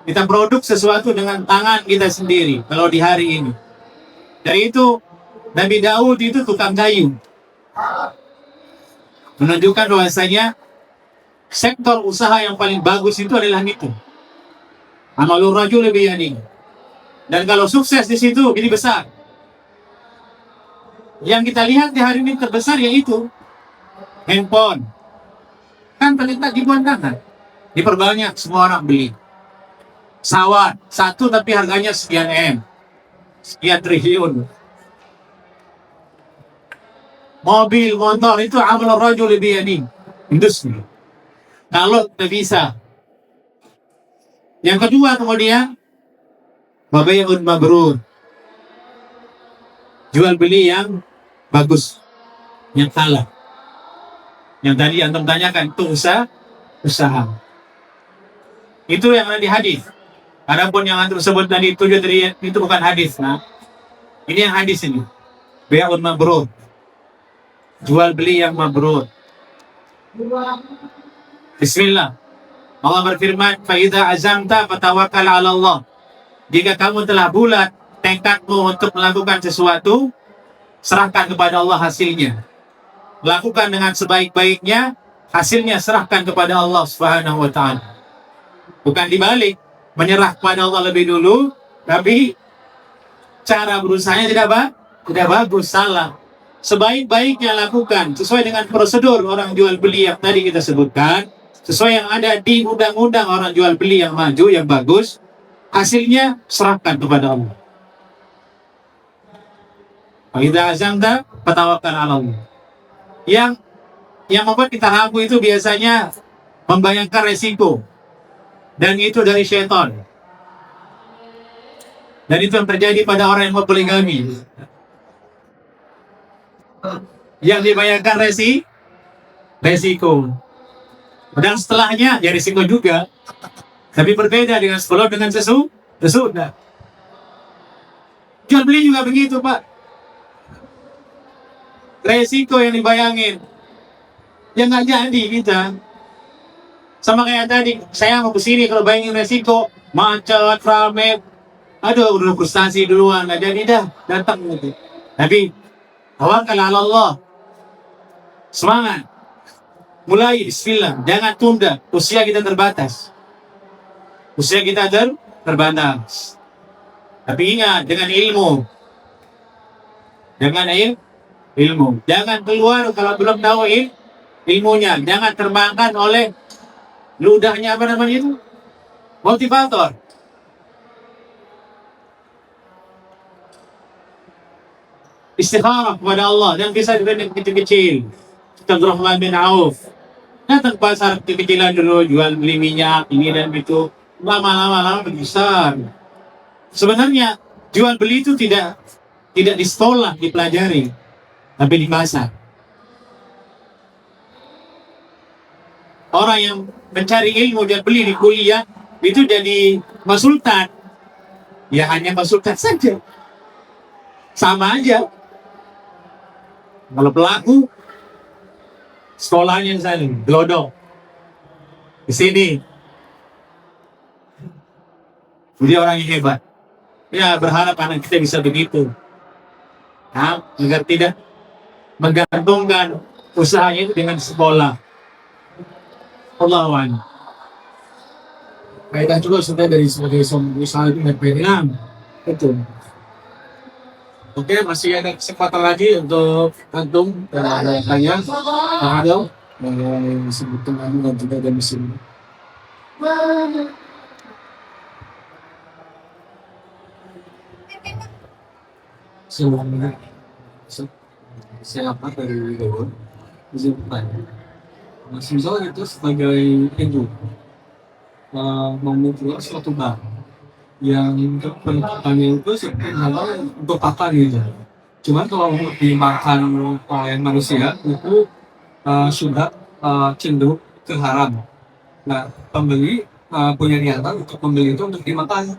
Kita produk sesuatu dengan tangan kita sendiri kalau di hari ini. Dari itu Nabi Daud itu tukang kayu. Menunjukkan bahwasanya sektor usaha yang paling bagus itu adalah itu. Amalur rajul biyadihi. Dan kalau sukses di situ ini besar. Yang kita lihat di hari ini terbesar yaitu handphone. Kan terlihat ribuan tangan. Diperbanyak, semua orang beli. Pesawat satu tapi harganya sekian M, sekian triliun. Mobil, motor itu amal rajul biyadihi, industri. Kalau tidak bisa. Yang kedua kemudian babayun mabrur, jual beli yang bagus, yang halal. Yang tadi antum tanyakan itu usaha. Itu yang ada di hadis. Adapun yang antum sebut tadi itu bukan hadis. Nah, ini yang hadis ini. Bai'un mabrur. Jual beli yang mabrur. Bismillah. Allah berfirman, "Fa idza azamta fatawakkal 'ala Allah." Jika kamu telah bulat tekadmu untuk melakukan sesuatu, serahkan kepada Allah hasilnya. Lakukan dengan sebaik-baiknya, hasilnya serahkan kepada Allah Subhanahu wa taala. Bukan dibalik, menyerah kepada Allah lebih dulu, tapi cara berusahanya tidak bagus, salah. Sebaik-baiknya lakukan sesuai dengan prosedur orang jual beli yang tadi kita sebutkan, sesuai yang ada di undang-undang orang jual beli yang maju, yang bagus. Hasilnya serahkan kepada Allah. Idza azamta fatawakkal 'ala Allah. Yang membuat kita ragu itu biasanya membayangkan resiko, dan itu dari syaitan. Dan itu yang terjadi pada orang yang mau poligami. Yang dibayangkan resiko. Dan setelahnya ya resiko juga. Tapi berbeda dengan sebelum dengan sesudah. Jual beli juga begitu, Pak. Resiko yang dibayangin. Ya nggak jadi kita. Sama kayak tadi, saya mau kesini kalau bayangin resiko, macet, rame. Aduh, udah frustasi duluan, nggak jadi dah, datang gitu. Tapi tawakkal 'ala Allah. Semangat. Mulai, bismillah. Jangan tunda. Usia kita terbatas. Terbatas. Tapi ingat, dengan ilmu. Jangan keluar kalau belum tahu ilmunya. Jangan terbangkan oleh ludahnya, apa namanya itu? Motivator. Istikharah kepada Allah dan bisa dengan kecil-kecil. Abdurrahman bin Auf datang pasar kecil-kecilan dulu, jual beli minyak ini dan itu, lama-lama besar. Sebenarnya jual beli itu tidak di sekolah dipelajari, tapi di pasar. Orang yang mencari ilmu jual beli di kuliah itu jadi konsultan, ya hanya konsultan saja, sama aja. Kalau pelaku sekolahnya saling gelodok di sini, dia orang yang hebat. Ya berharap anak kita bisa begitu, nah, agar tidak menggantungkan usahanya itu dengan sekolah. Allahu a'lam. Kaitan juga sebenarnya dari sebagai usaha itu dan betul. Oke, masih ada kesempatan lagi untuk antum dan ada tanya. Ada yang disebutkan dan juga ada mesin. Semuanya siapa dari Widodo? Izin bertanya. Misalnya itu sebagai Hindu memulai suatu bar yang untuk penelitiannya itu sebenarnya untuk pakan gitu. Cuman kalau dimakan oleh manusia itu sudah cenderung ke haram. Nah, pembeli punya niatan untuk membeli itu untuk dimakan.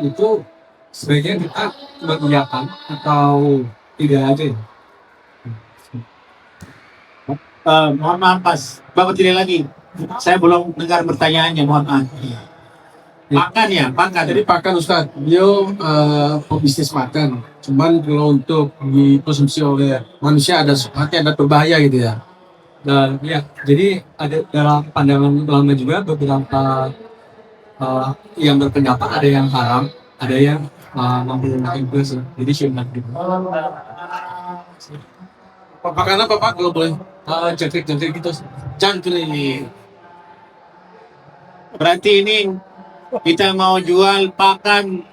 Itu sebaiknya kita mengiyakan atau tidak aja. Mohon maaf, Pas. Bapak tidak lagi. Saya belum dengar pertanyaannya, mohon maaf. Pakan. Jadi pakan Ustaz, beliau pebisnis makan. Cuman kalau untuk dikonsumsi oleh manusia ada berbahaya gitu ya. Dan ya, jadi ada dalam pandangan ulama juga beberapa yang berpendapat ada yang haram, ada yang memperbolehkan juga. Jadi sunnah gitu. Pakan apa Pak kalau boleh? Jangkrik gitu. Jangkrik. Berarti ini kita mau jual pakan.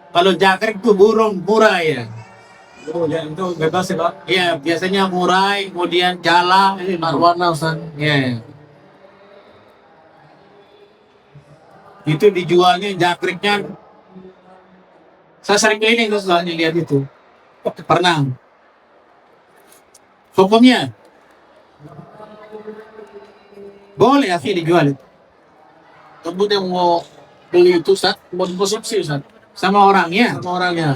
Kalau jangkrik itu burung murai ya. Oh ya, itu bebas ya Pak. Iya, biasanya murai, kemudian jala, Warna Ustaz. ya. Itu dijualnya jangkriknya. Saya sering keliling tuh soalnya lihat itu. Pernah. Hukumnya boleh sih dijual itu. Kamu yang mau beli itu Ustaz, mau dikonsumsi Ustaz Sama orangnya. sama orangnya.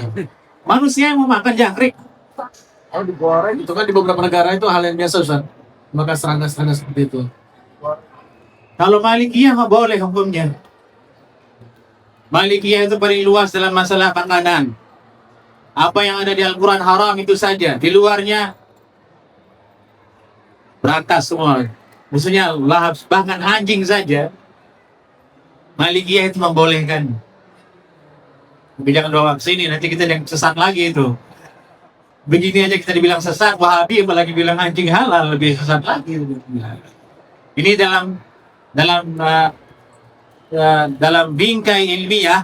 Manusia yang mau makan jangkrik. Kalau digoreng itu kan di beberapa negara itu hal yang biasa Ustaz. Maka serangga-serangga seperti itu. Kalau Malikiyah nggak boleh hukumnya. Malikiyah itu paling luas dalam masalah makanan. Apa yang ada di Al-Quran haram itu saja. Di luarnya berantas semua. Maksudnya lahap, bahkan anjing saja Malikiyah itu membolehkan. Tapi jangan bawa ke sini, nanti kita yang sesat lagi itu. Begini aja kita dibilang sesat, Wahabi apalagi bilang anjing halal, lebih sesat lagi. Ini dalam bingkai ilmiah,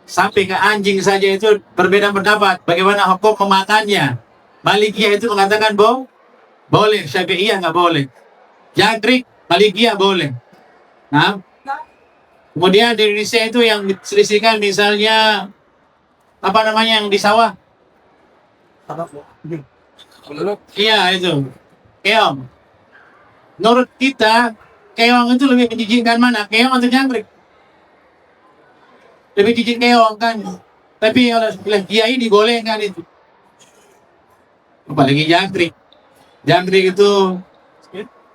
sampai ke anjing saja itu berbeda pendapat. Bagaimana hukum memakannya? Malikiyah itu mengatakan boleh, Syafi'iyah nggak boleh. Jangkrik, Malikiyah boleh. Nah, kemudian di Indonesia itu yang diselisihkan misalnya apa namanya yang di sawah? Iya itu, keong. Menurut kita, keong itu lebih menjijikkan mana? Keong atau jangkrik? Lebih jijik keong kan? Tapi oleh kiai dibolehkan itu. Apalagi jangkrik. Jangkrik itu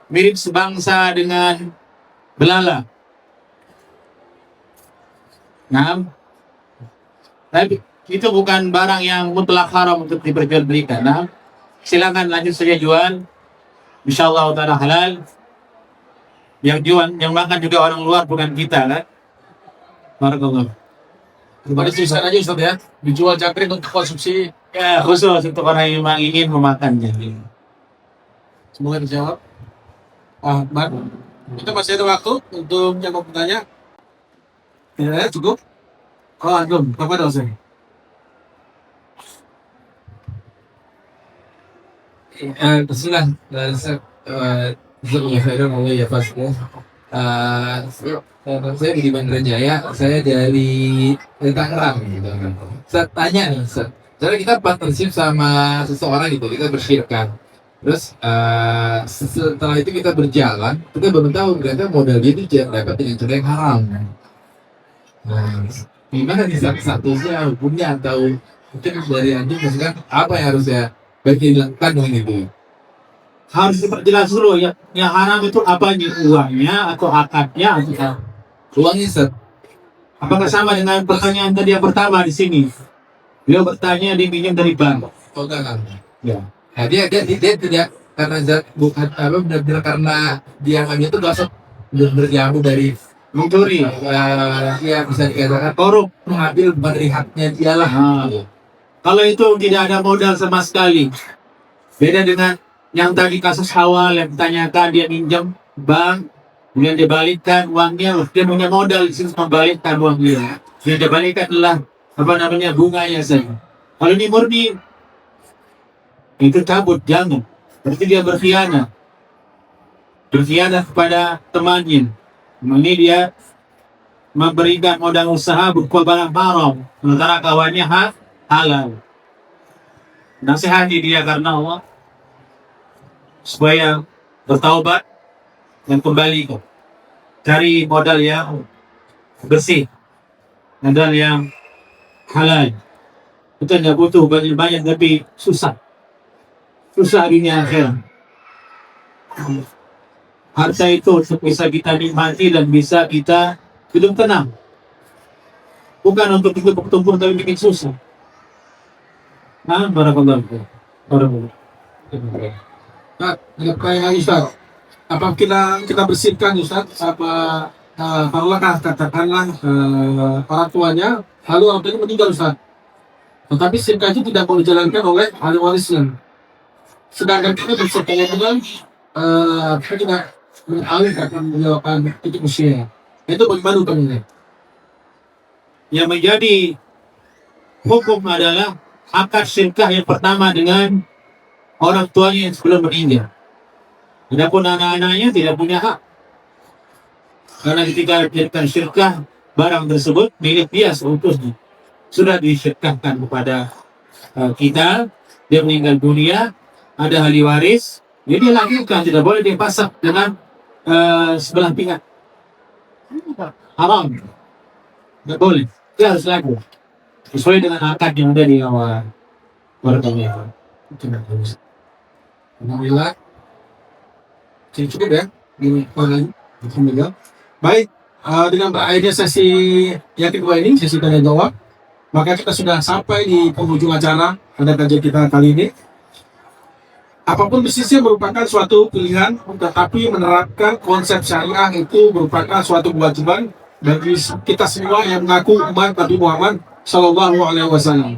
mirip sebangsa dengan belala. Nah, tapi itu bukan barang yang mutlak haram untuk diperjualbelikan. Nah, silakan lanjut saja jual. Insyaallah taala halal. Yang jual, yang makan juga orang luar bukan kita kan. Barakallah. Berarti tulisan aja Ustaz ya, dijual jangkrik untuk konsumsi. Ya, khusus untuk orang yang memang ingin memakannya. Semoga dijawab. Ahmad, kita masih ada waktu untuk yang mau bertanya. Ya, cukup. Belum. Apa dosa? Bismillah, ya pastinya. Saya di Bandar Jaya, saya dari Tangerang gitu kan. Saya tanya nih, soalnya kita partnership sama seseorang gitu, kita bersyirkan. Terus setelah itu kita berjalan, kita baru tahu ternyata modal dia itu dapat dengan cara yang haram. Nah, gimana nih statusnya, hukumnya atau mungkin dari anjing misalkan apa yang harus ya bagi dilakukan dengan itu? Harus diperjelas dulu ya. Yang haram itu apanya? Uangnya atau akadnya atau Uangnya Ustaz. apakah sama dengan pertanyaan tadi yang pertama di sini? Beliau bertanya diminjam dari bank. Oh enggak. Ya. Nah, dia tidak karena bukan apa benar-benar karena dia ngambil itu dosa benar-benar diambil dari Mencuri. ya bisa dikatakan Korup. mengambil dari haknya dia lah. Kalau itu tidak ada modal sama sekali. Beda dengan yang tadi kasus awal yang ditanyakan dia minjam bank, kemudian dia balikkan uangnya, dia punya modal di sini membalikkan uang dia. Yang dia balikkan adalah apa namanya bunganya saja. Kalau ini murni itu cabut, jangan. Berarti dia berkhianat. Berkhianat kepada temannya. Ini dia memberikan modal usaha berupa barang haram, sementara kawannya halal. Nasihati dia karena Allah supaya bertaubat dan kembali cari modal yang bersih, modal yang halal. Kita tidak butuh banyak tapi susah dunia akhirat. Harta itu bisa kita nikmati dan bisa kita hidup tenang. Bukan untuk bertumbuh tapi bikin susah. Nah, barakallahu. Nah, kayak Ustaz, apa kita bersihkan Ustaz? Apa taruhlah katakanlah orang tuanya, lalu orang tuanya meninggal Ustaz. Tetapi sirkah itu tidak mau dijalankan oleh ahli warisnya. Sedangkan kita bersihkan dengan kita tidak mengalihkan menjawabkan titik usia. Itu bagaimana hukumnya? Yang menjadi hukum adalah akad syirkah yang pertama dengan orang tuanya yang sebelum meninggal. Adapun anak-anaknya tidak punya hak. Karena ketika dijadikan syirkah, barang tersebut milik dia seutuhnya. Sudah disyirkahkan kepada kita, dia meninggal dunia, ada ahli waris, jadi dia lakukan, tidak boleh dia pasak dengan sebelah pihak. Haram. Tidak boleh. Dia harus laku. Sesuai dengan akad yang ada di awal. Barakallahu. Alhamdulillah. Cukup ya. Alhamdulillah. Baik, dengan berakhirnya sesi yang kedua ini, sesi tanya jawab, maka kita sudah sampai di penghujung acara pada kajian kita kali ini. Apapun bisnisnya merupakan suatu pilihan, tetapi menerapkan konsep syariah itu merupakan suatu kewajiban bagi kita semua yang mengaku umat Nabi Muhammad Shallallahu Alaihi Wasallam.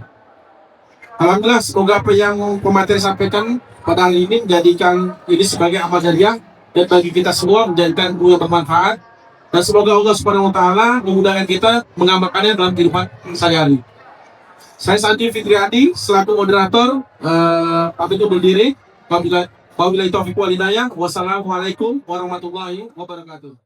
Alhamdulillah, semoga apa yang pemateri sampaikan pada hari ini menjadikan ini sebagai amal jariah dan bagi kita semua menjadikan ilmu yang bermanfaat. Dan semoga Allah Subhanahu Wa Taala memudahkan kita mengamalkannya dalam kehidupan sehari-hari. Saya Santi Fitriadi selaku moderator pamit undur diri. Wabillahi taufiq wal hidayah. Wassalamualaikum warahmatullahi wabarakatuh.